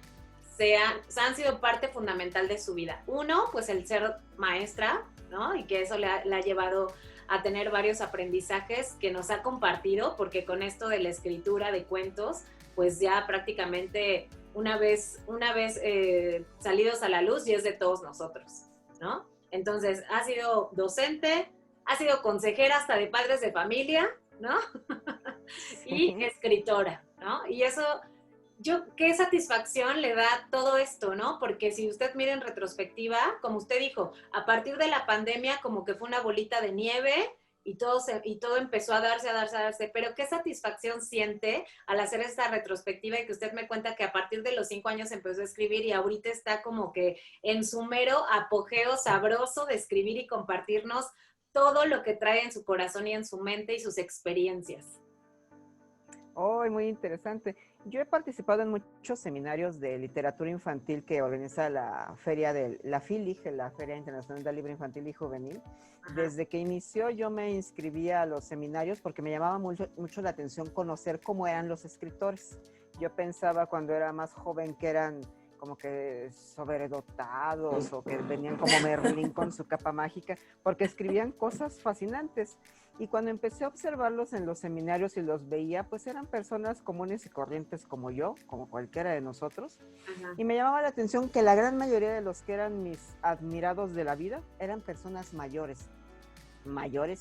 han sido parte fundamental de su vida. Uno, pues el ser maestra, ¿no? Y que eso le ha llevado a tener varios aprendizajes que nos ha compartido, porque con esto de la escritura de cuentos, pues ya prácticamente una vez salidos a la luz, y es de todos nosotros, ¿no? Entonces, ha sido docente, ha sido consejera hasta de padres de familia, ¿no? Y escritora, ¿no? Y eso, qué satisfacción le da todo esto, ¿no? Porque si usted mira en retrospectiva, como usted dijo, a partir de la pandemia como que fue una bolita de nieve y todo empezó a darse, pero qué satisfacción siente al hacer esta retrospectiva, y que usted me cuenta que a partir de los 5 años empezó a escribir y ahorita está como que en su mero apogeo sabroso de escribir y compartirnos todo lo que trae en su corazón y en su mente y sus experiencias. Oh, muy interesante. Yo he participado en muchos seminarios de literatura infantil que organiza la feria de la FILIG, la Feria Internacional del Libro Infantil y Juvenil. Ajá. Desde que inició yo me inscribía a los seminarios porque me llamaba mucho la atención conocer cómo eran los escritores. Yo pensaba cuando era más joven que eran como que sobredotados o que venían como Merlín con su capa mágica, porque escribían cosas fascinantes. Y cuando empecé a observarlos en los seminarios y los veía, pues eran personas comunes y corrientes como yo, como cualquiera de nosotros. Ajá. Y me llamaba la atención que la gran mayoría de los que eran mis admirados de la vida eran personas mayores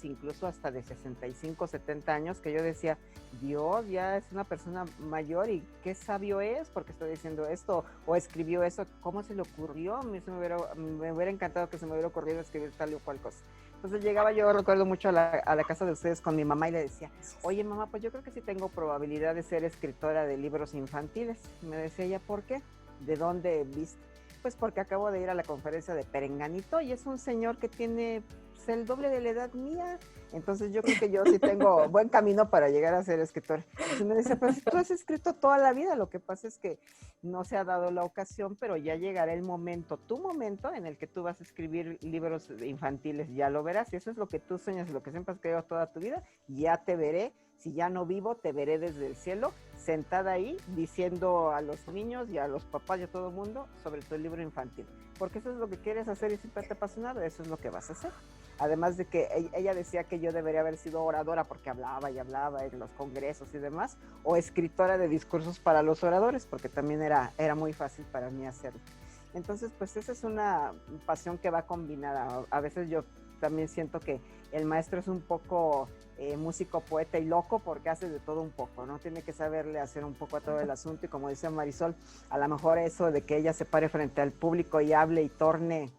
incluso hasta de 65, 70 años, que yo decía, Dios, ya es una persona mayor y qué sabio es porque está diciendo esto o escribió eso, ¿cómo se le ocurrió? Me hubiera encantado que se me hubiera ocurrido escribir tal o cual cosa. Entonces llegaba yo, recuerdo mucho a la casa de ustedes con mi mamá y le decía, oye mamá, pues yo creo que sí tengo probabilidad de ser escritora de libros infantiles. Y me decía ella, ¿por qué? ¿De dónde viste? Pues porque acabo de ir a la conferencia de Perenganito y es un señor que tiene el doble de la edad mía, entonces yo creo que yo sí tengo buen camino para llegar a ser escritora. Entonces me decía, pero si tú has escrito toda la vida, lo que pasa es que no se ha dado la ocasión, pero ya llegará el momento, tu momento en el que tú vas a escribir libros infantiles, ya lo verás, y eso es lo que tú sueñas, lo que siempre has querido toda tu vida, ya te veré, si ya no vivo, te veré desde el cielo, sentada ahí, diciendo a los niños y a los papás y a todo el mundo sobre tu libro infantil, porque eso es lo que quieres hacer y siempre te ha apasionado, eso es lo que vas a hacer. además de que ella decía que yo debería haber sido oradora porque hablaba y hablaba en los congresos y demás, o escritora de discursos para los oradores, porque también era muy fácil para mí hacerlo. Entonces, pues esa es una pasión que va combinada. A veces yo también siento que el maestro es un poco músico, poeta y loco porque hace de todo un poco, ¿no? Tiene que saberle hacer un poco a todo el asunto y como dice Marisol, a lo mejor eso de que ella se pare frente al público y hable y torne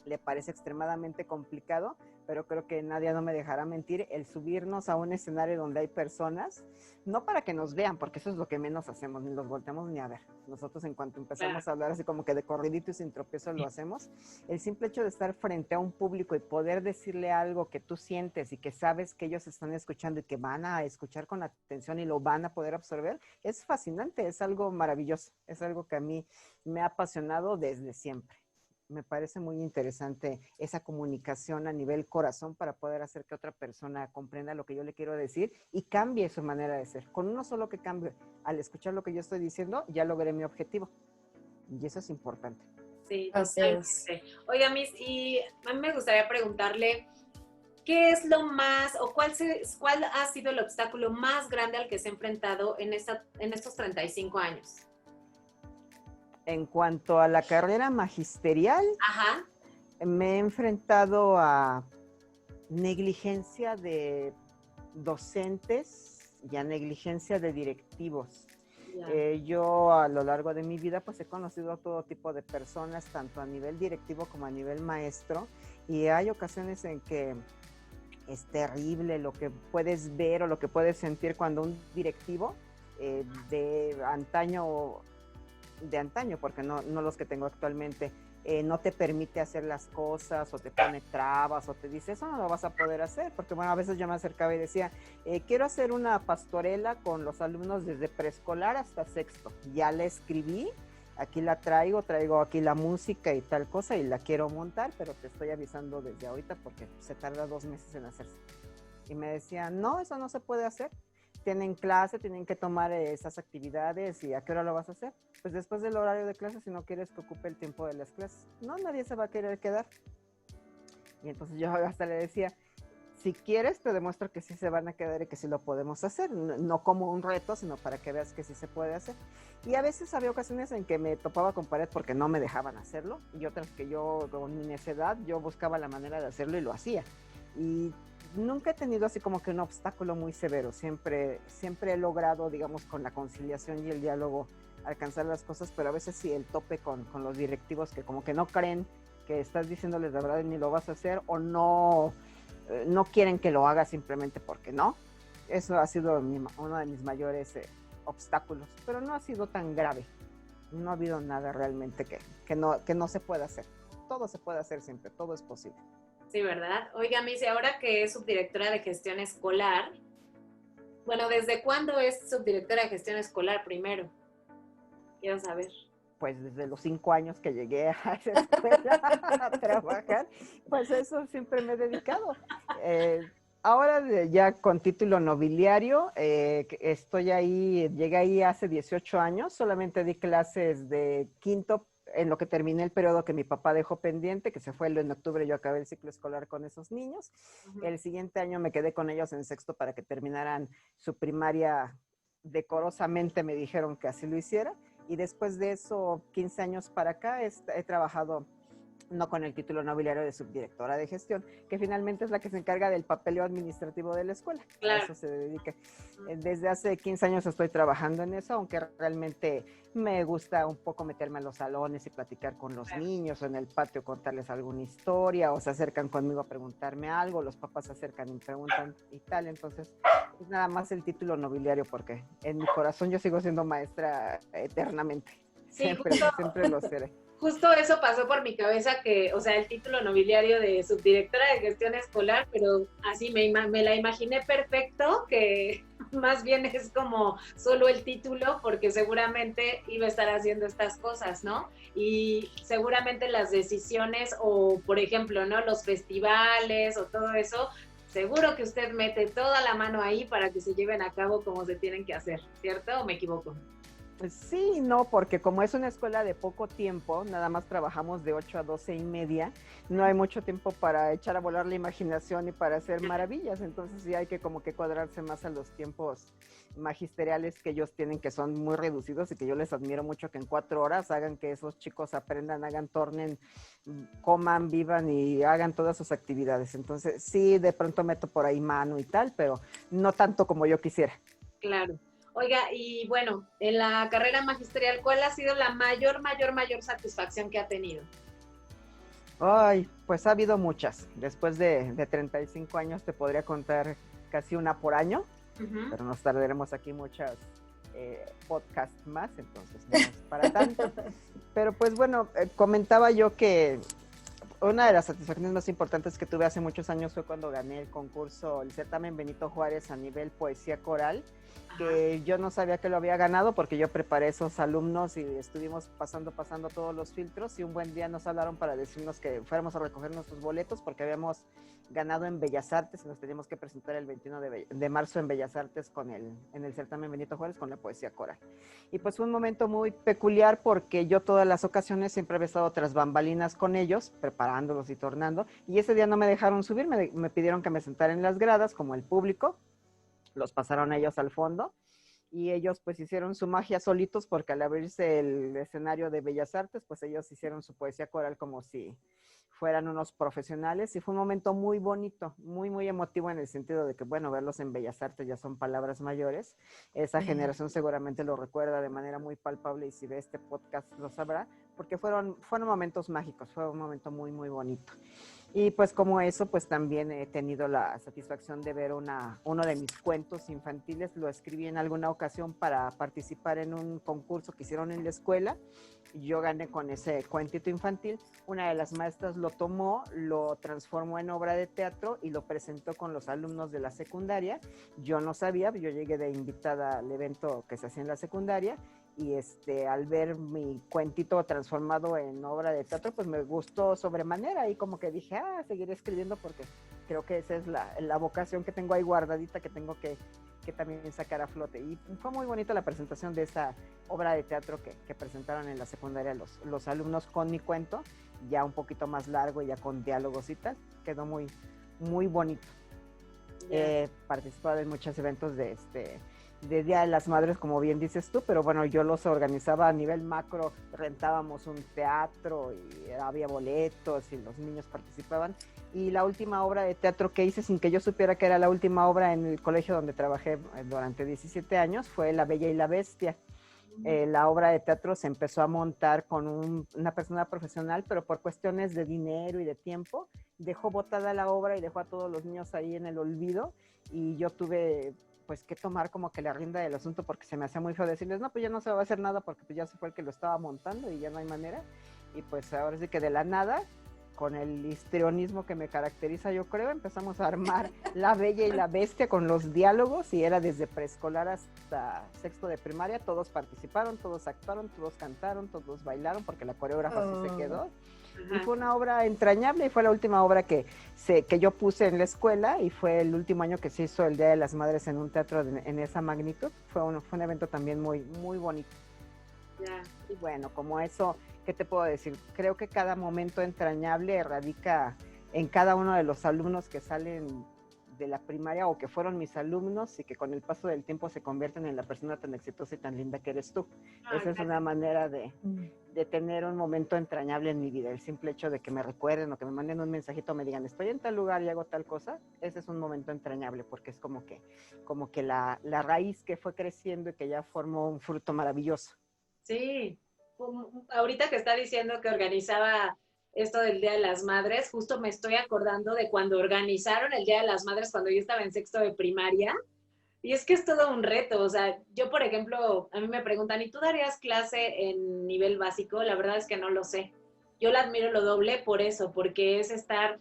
le parece extremadamente complicado, pero creo que Nadia no me dejará mentir, el subirnos a un escenario donde hay personas, no para que nos vean, porque eso es lo que menos hacemos, ni los volteamos ni a ver. Nosotros en cuanto empezamos a hablar así como que de corridito y sin tropiezo lo hacemos, el simple hecho de estar frente a un público y poder decirle algo que tú sientes y que sabes que ellos están escuchando y que van a escuchar con atención y lo van a poder absorber, es fascinante, es algo maravilloso, es algo que a mí me ha apasionado desde siempre. Me parece muy interesante esa comunicación a nivel corazón para poder hacer que otra persona comprenda lo que yo le quiero decir y cambie su manera de ser. Con uno solo que cambie, al escuchar lo que yo estoy diciendo, ya logré mi objetivo. Y eso es importante. Sí, totalmente. Oiga, Miss, y a mí me gustaría preguntarle, ¿qué es lo más, o cuál ha sido el obstáculo más grande al que se ha enfrentado en estos 35 años? En cuanto a la carrera magisterial, Ajá. Me he enfrentado a negligencia de docentes y a negligencia de directivos. Yo a lo largo de mi vida pues he conocido a todo tipo de personas, tanto a nivel directivo como a nivel maestro, y hay ocasiones en que es terrible lo que puedes ver o lo que puedes sentir cuando un directivo de antaño, porque no los que tengo actualmente, no te permite hacer las cosas o te pone trabas o te dice, eso no lo vas a poder hacer, porque bueno, a veces yo me acercaba y decía, quiero hacer una pastorela con los alumnos desde preescolar hasta sexto, ya la escribí, aquí la traigo aquí la música y tal cosa y la quiero montar, pero te estoy avisando desde ahorita porque se tarda 2 meses en hacerse. Y me decían, no, eso no se puede hacer. Tienen clase, tienen que tomar esas actividades y ¿a qué hora lo vas a hacer? Pues después del horario de clase, si no quieres que ocupe el tiempo de las clases. No, nadie se va a querer quedar. Y entonces yo hasta le decía, si quieres te demuestro que sí se van a quedar y que sí lo podemos hacer, no como un reto, sino para que veas que sí se puede hacer. Y a veces había ocasiones en que me topaba con pared porque no me dejaban hacerlo, y otras que yo con mi necedad, yo buscaba la manera de hacerlo y lo hacía. Y nunca he tenido así como que un obstáculo muy severo, siempre he logrado, digamos, con la conciliación y el diálogo alcanzar las cosas, pero a veces sí el tope con los directivos que como que no creen que estás diciéndoles la verdad y ni lo vas a hacer, o no quieren que lo hagas simplemente porque no. Eso ha sido uno de mis mayores obstáculos, pero no ha sido tan grave, no ha habido nada realmente que no se pueda hacer. Todo se puede hacer siempre, todo es posible. Sí, ¿verdad? Oiga, Miss, ahora que es subdirectora de gestión escolar, bueno, ¿desde cuándo es subdirectora de gestión escolar primero? Quiero saber. Pues desde los 5 años que llegué a esa escuela a trabajar, pues eso siempre me he dedicado. Ahora ya con título nobiliario, llegué ahí hace 18 años, solamente di clases de quinto, en lo que terminé el periodo que mi papá dejó pendiente, que se fue en octubre, yo acabé el ciclo escolar con esos niños. Uh-huh. El siguiente año me quedé con ellos en sexto para que terminaran su primaria decorosamente, me dijeron que así lo hiciera. Y después de eso, 15 años para acá, he trabajado no con el título nobiliario de subdirectora de gestión, que finalmente es la que se encarga del papeleo administrativo de la escuela. Claro. A eso se dedica. Desde hace 15 años estoy trabajando en eso, aunque realmente me gusta un poco meterme a los salones y platicar con los niños, o en el patio contarles alguna historia, o se acercan conmigo a preguntarme algo, los papás se acercan y me preguntan y tal. Entonces, es nada más el título nobiliario, porque en mi corazón yo sigo siendo maestra eternamente. Sí, siempre lo seré. Justo eso pasó por mi cabeza, el título nobiliario de subdirectora de gestión escolar, pero así me la imaginé perfecto, que más bien es como solo el título, porque seguramente iba a estar haciendo estas cosas, ¿no? Y seguramente las decisiones, o por ejemplo, ¿no?, los festivales o todo eso, seguro que usted mete toda la mano ahí para que se lleven a cabo como se tienen que hacer, ¿cierto? ¿O me equivoco? Sí, no, porque como es una escuela de poco tiempo, nada más trabajamos de 8 a 12:30, no hay mucho tiempo para echar a volar la imaginación y para hacer maravillas, entonces sí hay que como que cuadrarse más a los tiempos magisteriales que ellos tienen, que son muy reducidos y que yo les admiro mucho, que en 4 horas hagan que esos chicos aprendan, hagan, tornen, coman, vivan y hagan todas sus actividades. Entonces sí, de pronto meto por ahí mano y tal, pero no tanto como yo quisiera. Claro. Oiga, y bueno, en la carrera magisterial, ¿cuál ha sido la mayor satisfacción que ha tenido? Ay, pues ha habido muchas. Después de 35 años te podría contar casi una por año, pero nos tardaremos aquí muchas podcasts más, entonces no es para tanto. Pero pues bueno, comentaba yo que una de las satisfacciones más importantes que tuve hace muchos años fue cuando gané el concurso, el certamen Benito Juárez a nivel poesía coral, que yo no sabía que lo había ganado porque yo preparé esos alumnos y estuvimos pasando todos los filtros, y un buen día nos hablaron para decirnos que fuéramos a recoger nuestros boletos porque habíamos ganado en Bellas Artes y nos teníamos que presentar el 21 de marzo en Bellas Artes en el certamen Benito Juárez con la poesía coral. Y pues fue un momento muy peculiar porque yo todas las ocasiones siempre había estado tras bambalinas con ellos, preparándolos y tornando, y ese día no me dejaron subir, me pidieron que me sentara en las gradas como el público, los pasaron a ellos al fondo, y ellos pues hicieron su magia solitos porque al abrirse el escenario de Bellas Artes, pues ellos hicieron su poesía coral como si fueran unos profesionales, y fue un momento muy bonito, muy, muy emotivo en el sentido de que, bueno, verlos en Bellas Artes ya son palabras mayores. Esa generación seguramente lo recuerda de manera muy palpable, y si ve este podcast lo sabrá, porque fueron momentos mágicos, fue un momento muy, muy bonito. Y pues como eso, pues también he tenido la satisfacción de ver uno de mis cuentos infantiles, lo escribí en alguna ocasión para participar en un concurso que hicieron en la escuela. Yo gané con ese cuentito infantil. Una de las maestras lo tomó, lo transformó en obra de teatro y lo presentó con los alumnos de la secundaria. Yo no sabía, yo llegué de invitada al evento que se hacía en la secundaria, y al ver mi cuentito transformado en obra de teatro, pues me gustó sobremanera, y como que dije, seguiré escribiendo porque creo que esa es la vocación que tengo ahí guardadita, que tengo que también sacar a flote. Y fue muy bonita la presentación de esa obra de teatro que presentaron en la secundaria los alumnos con mi cuento, ya un poquito más largo, ya con diálogos y tal. Quedó muy, muy bonito. He participado en muchos eventos de Día de las Madres, como bien dices tú, pero bueno, yo los organizaba a nivel macro, rentábamos un teatro y había boletos y los niños participaban. Y la última obra de teatro que hice sin que yo supiera que era la última obra en el colegio donde trabajé durante 17 años fue La Bella y la Bestia. La obra de teatro se empezó a montar con una persona profesional, pero por cuestiones de dinero y de tiempo dejó botada la obra y dejó a todos los niños ahí en el olvido, y yo tuve pues que tomar como que la rienda del asunto porque se me hacía muy feo decirles, no, pues ya no se va a hacer nada porque pues ya se fue el que lo estaba montando y ya no hay manera. Y pues ahora sí que de la nada, con el histrionismo que me caracteriza, yo creo, empezamos a armar La Bella y la Bestia con los diálogos, y era desde preescolar hasta sexto de primaria. Todos participaron, todos actuaron, todos cantaron, todos bailaron, porque la coreógrafa sí se quedó. Y fue una obra entrañable, y fue la última obra que yo puse en la escuela, y fue el último año que se hizo el Día de las Madres en un teatro en esa magnitud. Fue un evento también muy, muy bonito. Y bueno, como eso, ¿qué te puedo decir? Creo que cada momento entrañable radica en cada uno de los alumnos que salen de la primaria o que fueron mis alumnos y que con el paso del tiempo se convierten en la persona tan exitosa y tan linda que eres tú. Esa es una manera de tener un momento entrañable en mi vida. El simple hecho de que me recuerden o que me manden un mensajito, me digan, estoy en tal lugar y hago tal cosa, ese es un momento entrañable, porque es como que la raíz que fue creciendo y que ya formó un fruto maravilloso. Sí, ahorita que está diciendo que organizaba esto del Día de las Madres, justo me estoy acordando de cuando organizaron el Día de las Madres cuando yo estaba en sexto de primaria, y es que es todo un reto. O sea, yo, por ejemplo, a mí me preguntan, ¿y tú darías clase en nivel básico? La verdad es que no lo sé. Yo la admiro lo doble por eso, porque es estar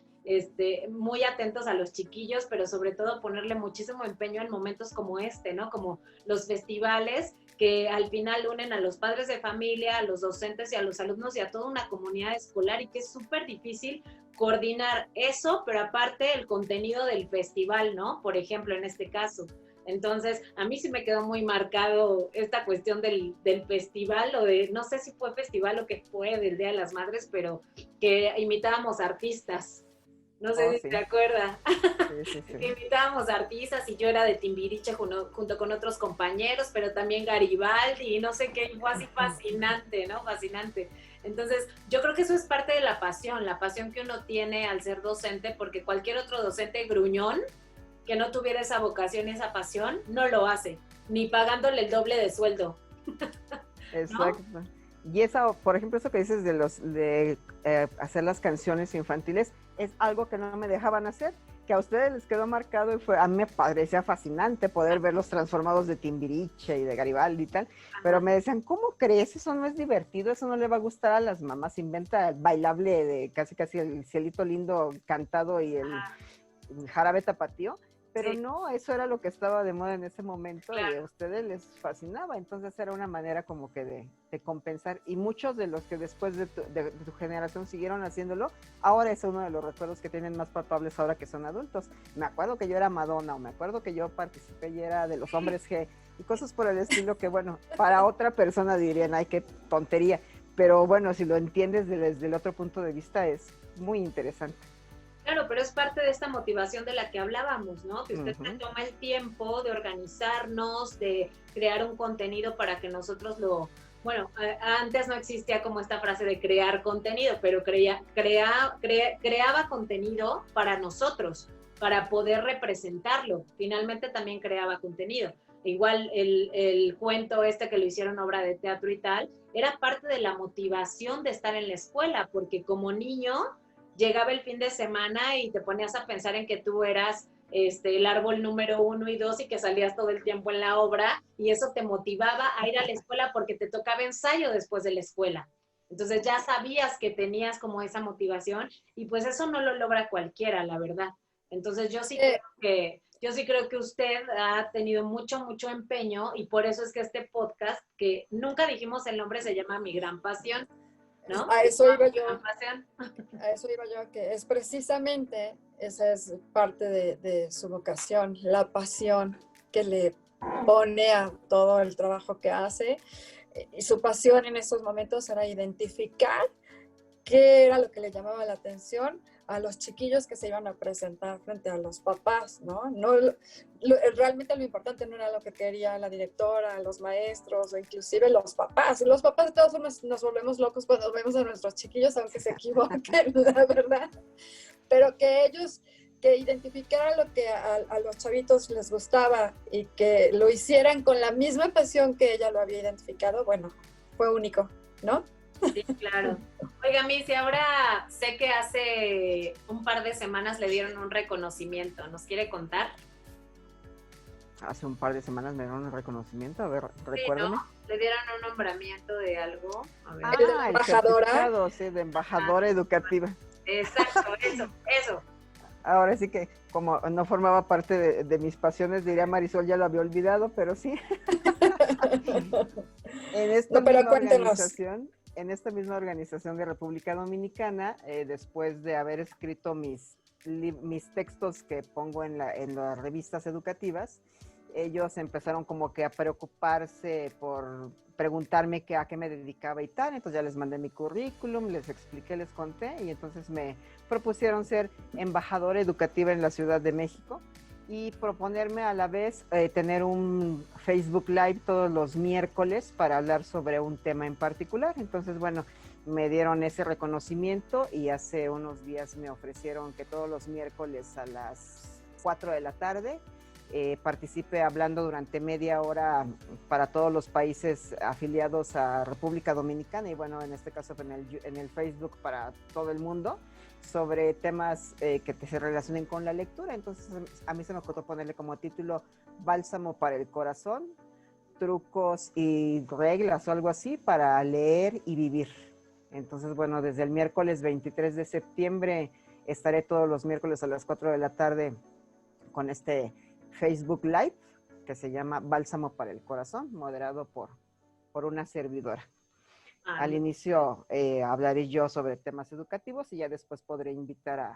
muy atentos a los chiquillos, pero sobre todo ponerle muchísimo empeño en momentos como ¿no? Como los festivales, que al final unen a los padres de familia, a los docentes y a los alumnos y a toda una comunidad escolar, y que es súper difícil coordinar eso, pero aparte el contenido del festival, ¿no? Por ejemplo, en este caso. Entonces, a mí sí me quedó muy marcado esta cuestión del festival, o de, no sé si fue festival o que fue del Día de las Madres, pero que imitábamos artistas. No sé Oh, si sí, te acuerdas. sí, sí, sí. Que invitábamos artistas y yo era de Timbiriche junto con otros compañeros, pero también Garibaldi y no sé qué, y fue así fascinante, ¿no? Fascinante. Entonces, yo creo que eso es parte de la pasión que uno tiene al ser docente, porque cualquier otro docente gruñón que no tuviera esa vocación y esa pasión, no lo hace, ni pagándole el doble de sueldo. Exacto. ¿No? Y esa, por ejemplo, eso que dices de hacer las canciones infantiles, es algo que no me dejaban hacer, que a ustedes les quedó marcado y a mí me parecía fascinante poder verlos transformados de Timbiriche y de Garibaldi y tal, pero me decían, ¿cómo crees? Eso no es divertido, eso no le va a gustar a las mamás, inventa el bailable de casi el cielito lindo cantado y el jarabe tapatío. Pero Sí, no, eso era lo que estaba de moda en ese momento y a claro. ustedes les fascinaba, entonces era una manera como que de compensar, y muchos de los que después de tu generación siguieron haciéndolo, ahora es uno de los recuerdos que tienen más palpables ahora que son adultos. Me acuerdo que yo era Madonna, o me acuerdo que yo participé y era de los hombres G, y cosas por el estilo que, bueno, para otra persona dirían, ay, qué tontería, pero bueno, si lo entiendes desde el otro punto de vista es muy interesante. Claro, pero es parte de esta motivación de la que hablábamos, ¿no? Que usted se toma el tiempo de organizarnos, de crear un contenido para que nosotros lo... Bueno, antes no existía como esta frase de crear contenido, pero creaba contenido para nosotros, para poder representarlo. Finalmente también creaba contenido. Igual el cuento este que lo hicieron obra de teatro y tal, era parte de la motivación de estar en la escuela, porque como niño llegaba el fin de semana y te ponías a pensar en que tú eras el árbol número 1 y 2 y que salías todo el tiempo en la obra, y eso te motivaba a ir a la escuela porque te tocaba ensayo después de la escuela. Entonces ya sabías que tenías como esa motivación, y pues eso no lo logra cualquiera, la verdad. Entonces yo sí creo que usted ha tenido mucho empeño, y por eso es que este podcast, que nunca dijimos el nombre, se llama Mi Gran Pasión, ¿no? A Se eso llama iba Mi yo. Gran Pasión. A eso iba yo, que es precisamente, esa es parte de su vocación, la pasión que le pone a todo el trabajo que hace. Y su pasión en esos momentos era identificar qué era lo que le llamaba la atención a los chiquillos que se iban a presentar frente a los papás, ¿no? Realmente lo importante no era lo que quería la directora, los maestros o inclusive los papás. Los papás de todas formas nos volvemos locos cuando vemos a nuestros chiquillos, aunque se equivoquen, la verdad. Pero que ellos, que identificaran lo que a los chavitos les gustaba y que lo hicieran con la misma pasión que ella lo había identificado, bueno, fue único, ¿no? Sí, claro. Oiga, Missy, ahora sé que hace un par de semanas le dieron un reconocimiento. ¿Nos quiere contar? Hace un par de semanas me dieron un reconocimiento, a ver, Sí, recuérdame. ¿no? Le dieron un nombramiento de algo. A ver. El embajadora. certificado, sí, de embajadora educativa. Exacto, eso. Ahora sí que como no formaba parte de mis pasiones, diría Marisol, ya lo había olvidado, pero sí. En esta No, pero misma cuéntenos. organización, en esta misma organización de República Dominicana, después de haber escrito mis textos que pongo en las revistas educativas, ellos empezaron como que a preocuparse por preguntarme a qué me dedicaba y tal. Entonces ya les mandé mi currículum, les expliqué, les conté, y entonces me propusieron ser embajadora educativa en la Ciudad de México y proponerme a la vez tener un Facebook Live todos los miércoles para hablar sobre un tema en particular. Entonces, bueno, me dieron ese reconocimiento y hace unos días me ofrecieron que todos los miércoles a las 4 de la tarde participe hablando durante media hora para todos los países afiliados a República Dominicana, y bueno, en este caso en el Facebook para todo el mundo, sobre temas que se relacionen con la lectura. Entonces a mí se me ocurrió ponerle como título Bálsamo para el corazón, trucos y reglas o algo así para leer y vivir. Entonces, bueno, desde el miércoles 23 de septiembre estaré todos los miércoles a las 4 de la tarde con este Facebook Live que se llama Bálsamo para el corazón, moderado por una servidora. Al inicio hablaré yo sobre temas educativos y ya después podré invitar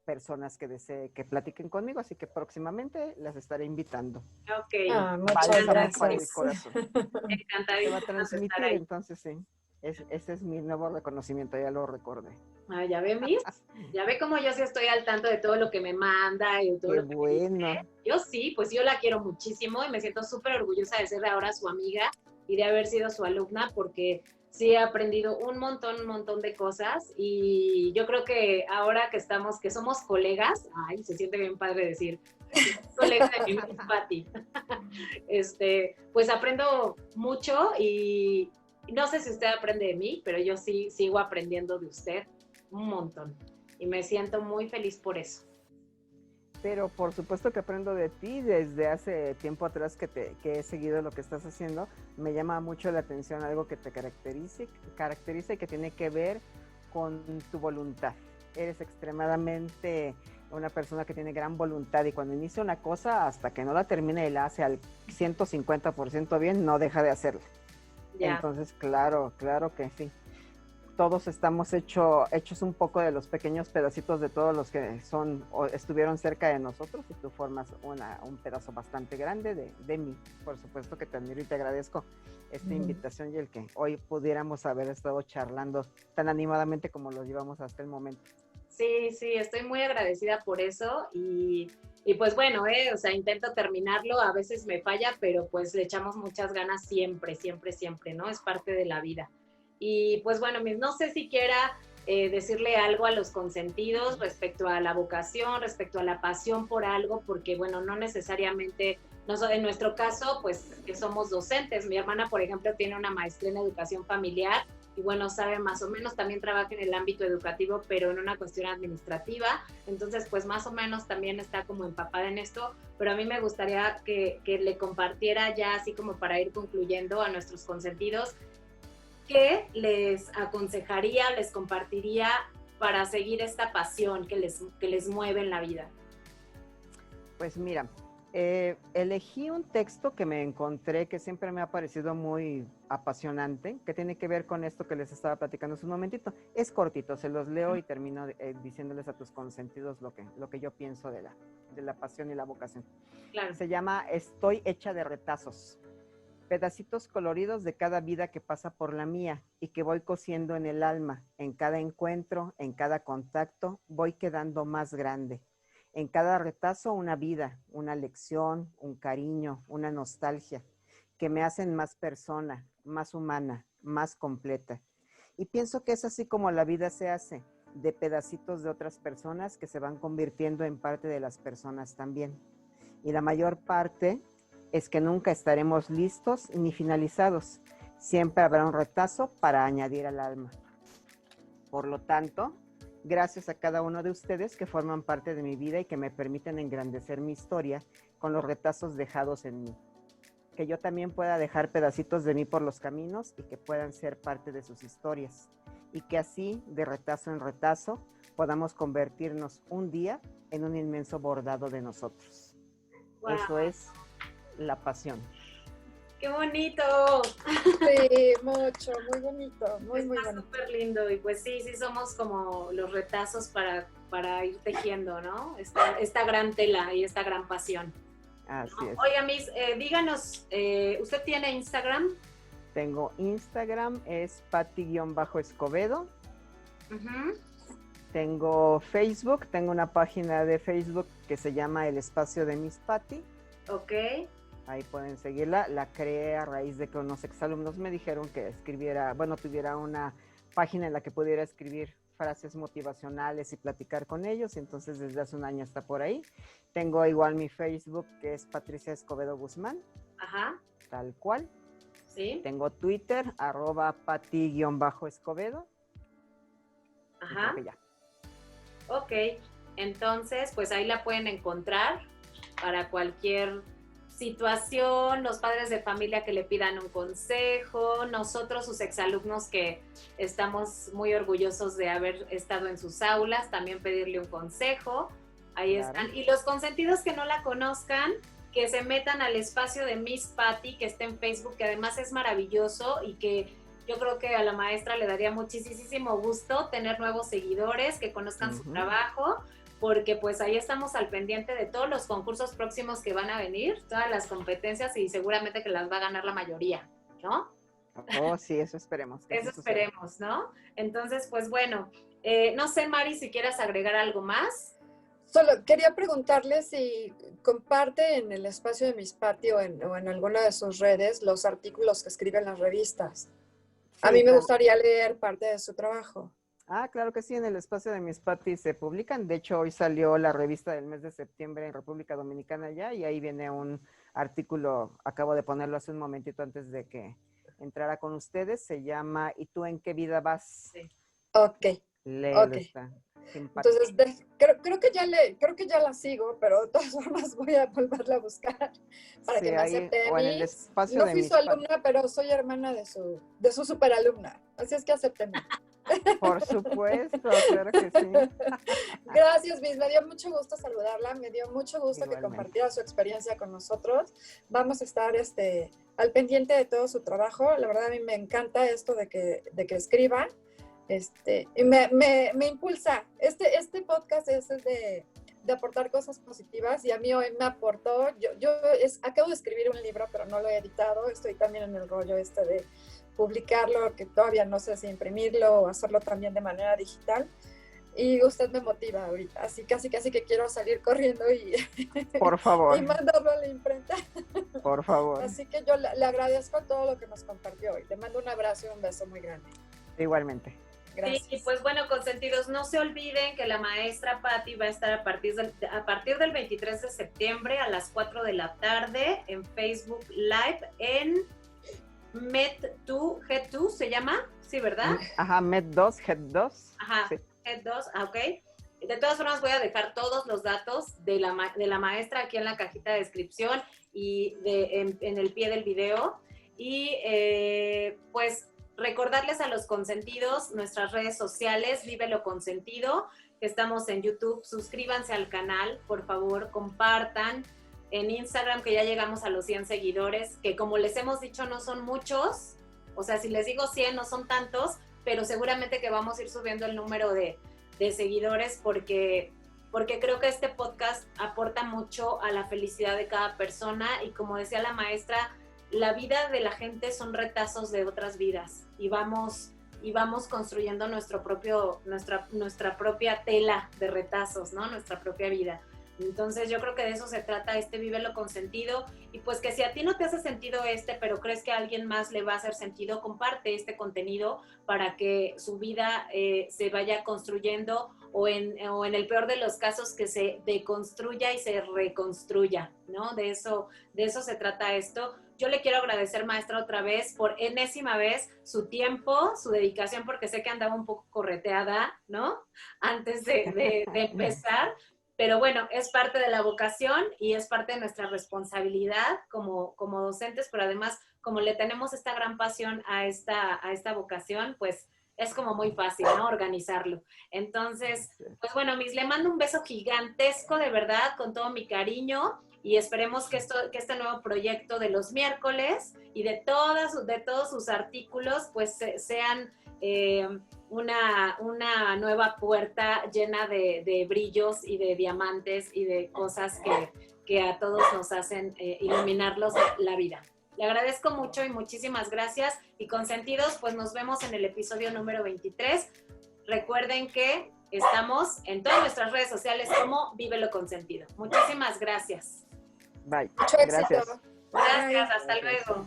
personas que desee que platiquen conmigo, así que próximamente las estaré invitando. Ok. Muchas Bálsamo para el gracias. corazón. Se Encantadísima va a de transmitir, estar ahí. entonces sí. Ese es mi nuevo reconocimiento, ya lo recordé. Ya ve, Miss. Ya ve cómo yo sí estoy al tanto de todo lo que me manda y de todo Qué lo que me bueno. dice. Yo sí, pues yo la quiero muchísimo y me siento súper orgullosa de ser ahora su amiga y de haber sido su alumna porque sí he aprendido un montón de cosas y yo creo que ahora que somos colegas, ay, se siente bien padre decir, colega de mi Miss Patti, pues aprendo mucho y no sé si usted aprende de mí, pero yo sí sigo aprendiendo de usted un montón y me siento muy feliz por eso. Pero por supuesto que aprendo de ti desde hace tiempo atrás que he seguido lo que estás haciendo. Me llama mucho la atención algo que te caracteriza y que tiene que ver con tu voluntad. Eres extremadamente una persona que tiene gran voluntad y cuando inicia una cosa, hasta que no la termine y la hace al 150% bien, no deja de hacerla. Ya. Entonces, claro que sí. Todos estamos hechos un poco de los pequeños pedacitos de todos los que son o estuvieron cerca de nosotros y tú formas un pedazo bastante grande de mí. Por supuesto que te admiro y te agradezco esta invitación y el que hoy pudiéramos haber estado charlando tan animadamente como lo llevamos hasta el momento. Sí, estoy muy agradecida por eso y pues bueno, o sea, intento terminarlo, a veces me falla, pero pues le echamos muchas ganas siempre, ¿no? Es parte de la vida. Y pues bueno, no sé si quiera decirle algo a los consentidos respecto a la vocación, respecto a la pasión por algo, porque bueno, no necesariamente, en nuestro caso, pues que somos docentes. Mi hermana, por ejemplo, tiene una maestría en educación familiar y bueno, sabe más o menos, también trabaja en el ámbito educativo, pero en una cuestión administrativa, entonces pues más o menos también está como empapada en esto, pero a mí me gustaría que le compartiera ya así como para ir concluyendo a nuestros consentidos, ¿qué les aconsejaría, les compartiría para seguir esta pasión que les mueve en la vida? Pues mira, elegí un texto que me encontré que siempre me ha parecido muy apasionante, que tiene que ver con esto que les estaba platicando hace un momentito. Es cortito, se los leo y termino diciéndoles a tus consentidos lo que yo pienso de la pasión y la vocación. Claro. Se llama Estoy hecha de retazos. Pedacitos coloridos de cada vida que pasa por la mía y que voy cosiendo en el alma. En cada encuentro, en cada contacto, voy quedando más grande. En cada retazo una vida, una lección, un cariño, una nostalgia, que me hacen más persona, más humana, más completa. Y pienso que es así como la vida se hace, de pedacitos de otras personas que se van convirtiendo en parte de las personas también. Y la mayor parte es que nunca estaremos listos ni finalizados. Siempre habrá un retazo para añadir al alma. Por lo tanto, gracias a cada uno de ustedes que forman parte de mi vida y que me permiten engrandecer mi historia con los retazos dejados en mí. Que yo también pueda dejar pedacitos de mí por los caminos y que puedan ser parte de sus historias. Y que así, de retazo en retazo, podamos convertirnos un día en un inmenso bordado de nosotros. Wow. Eso es la pasión. ¡Qué bonito! Sí, mucho, muy bonito, muy bonito. Está súper lindo y pues sí somos como los retazos para ir tejiendo, ¿no? Esta gran tela y esta gran pasión. Así es. Oiga, Miss, díganos, ¿usted tiene Instagram? Tengo Instagram, es Patti-Escobedo. Tengo Facebook, tengo una página de Facebook que se llama El Espacio de Miss Patti. Ok. Ahí pueden seguirla. La creé a raíz de que unos exalumnos me dijeron que tuviera una página en la que pudiera escribir frases motivacionales y platicar con ellos. Y entonces desde hace un año está por ahí. Tengo igual mi Facebook, que es Patricia Escobedo Guzmán. Ajá. Tal cual. Sí. Tengo Twitter, @Patti-Escobedo. Ajá. Creo que ya. Ok. Entonces, pues ahí la pueden encontrar para cualquier situación, los padres de familia que le pidan un consejo, nosotros, sus exalumnos, que estamos muy orgullosos de haber estado en sus aulas, también pedirle un consejo. Ahí claro. Están. Y los consentidos que no la conozcan, que se metan al espacio de Miss Patti, que está en Facebook, que además es maravilloso y que yo creo que a la maestra le daría muchísimo gusto tener nuevos seguidores, que conozcan su trabajo, porque pues ahí estamos al pendiente de todos los concursos próximos que van a venir, todas las competencias y seguramente que las va a ganar la mayoría, ¿no? Oh, sí, eso esperemos. Eso esperemos, ¿no? Entonces, pues bueno, no sé, Mari, si quieres agregar algo más. Solo quería preguntarle si comparte en el espacio de Miss Patty o en alguna de sus redes los artículos que escribe en las revistas. A mí me gustaría leer parte de su trabajo. Ah, claro que sí, en el espacio de Miss Patty se publican. De hecho, hoy salió la revista del mes de septiembre en República Dominicana ya, y ahí viene un artículo, acabo de ponerlo hace un momentito antes de que entrara con ustedes, se llama ¿Y tú en qué vida vas? Sí. Ok. Léelo, Ok. está simpático. Entonces, creo que ya la sigo, pero de todas formas voy a volverla a buscar para Sí, que me ahí, acepte. o en el espacio No de fui Miss su alumna, pero soy hermana de su superalumna. Así es que acéptenme. Por supuesto, claro que sí. Gracias, Miss. Me dio mucho gusto saludarla. Me dio mucho gusto que Igualmente. compartiera su experiencia con nosotros. Vamos a estar al pendiente de todo su trabajo. La verdad, a mí me encanta esto de que escriba. Y me impulsa. Este podcast es de aportar cosas positivas y a mí hoy me aportó. Acabo de escribir un libro, pero no lo he editado. Estoy también en el rollo de publicarlo, que todavía no sé si imprimirlo o hacerlo también de manera digital. Y usted me motiva ahorita, así casi que quiero salir corriendo Por favor. y mandarlo a la imprenta. Por favor. Así que yo le agradezco todo lo que nos compartió hoy. Le mando un abrazo y un beso muy grande. Igualmente. Gracias. Sí, y pues bueno, consentidos, no se olviden que la maestra Patty va a estar a partir del 23 de septiembre a las 4 de la tarde en Facebook Live en Med2, Head2 se llama, ¿sí, verdad? Ajá, Med2, Head2. Ajá, sí. Head2, ok. De todas formas voy a dejar todos los datos de la maestra aquí en la cajita de descripción y en el pie del video. Y pues recordarles a los consentidos nuestras redes sociales, Vive lo Consentido, que estamos en YouTube. Suscríbanse al canal, por favor, compartan. En Instagram, que ya llegamos a los 100 seguidores, que como les hemos dicho no son muchos, o sea, si les digo 100 no son tantos, pero seguramente que vamos a ir subiendo el número de seguidores porque creo que este podcast aporta mucho a la felicidad de cada persona y como decía la maestra, la vida de la gente son retazos de otras vidas y vamos construyendo nuestra propia tela de retazos, ¿no? Nuestra propia vida. Entonces yo creo que de eso se trata Vive lo Consentido y pues que si a ti no te hace sentido pero crees que a alguien más le va a hacer sentido, comparte este contenido para que su vida se vaya construyendo o en el peor de los casos que se deconstruya y se reconstruya, ¿no? De eso se trata esto. Yo le quiero agradecer, maestra, otra vez, por enésima vez, su tiempo, su dedicación, porque sé que andaba un poco correteada, ¿no? Antes de empezar. Pero bueno, es parte de la vocación y es parte de nuestra responsabilidad como docentes, pero además, como le tenemos esta gran pasión a esta vocación, pues es como muy fácil, ¿no? Organizarlo. Entonces, pues bueno, Miss, le mando un beso gigantesco, de verdad, con todo mi cariño y esperemos que este nuevo proyecto de los miércoles y de todos sus artículos, pues sean una nueva puerta llena de brillos y de diamantes y de cosas que a todos nos hacen iluminarlos la vida. Le agradezco mucho y muchísimas gracias. Y consentidos, pues nos vemos en el episodio número 23. Recuerden que estamos en todas nuestras redes sociales como Vive lo Consentido. Muchísimas gracias. Bye. Mucho éxito. Gracias. Gracias, hasta luego.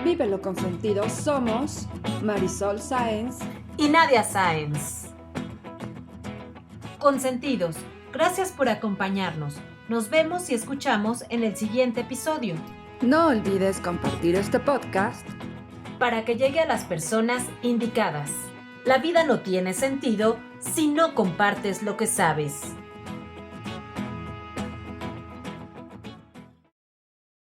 Vive lo Consentido somos Marisol Sáenz y Nadia Sáenz. Consentidos, gracias por acompañarnos. Nos vemos y escuchamos en el siguiente episodio. No olvides compartir este podcast para que llegue a las personas indicadas. La vida no tiene sentido si no compartes lo que sabes.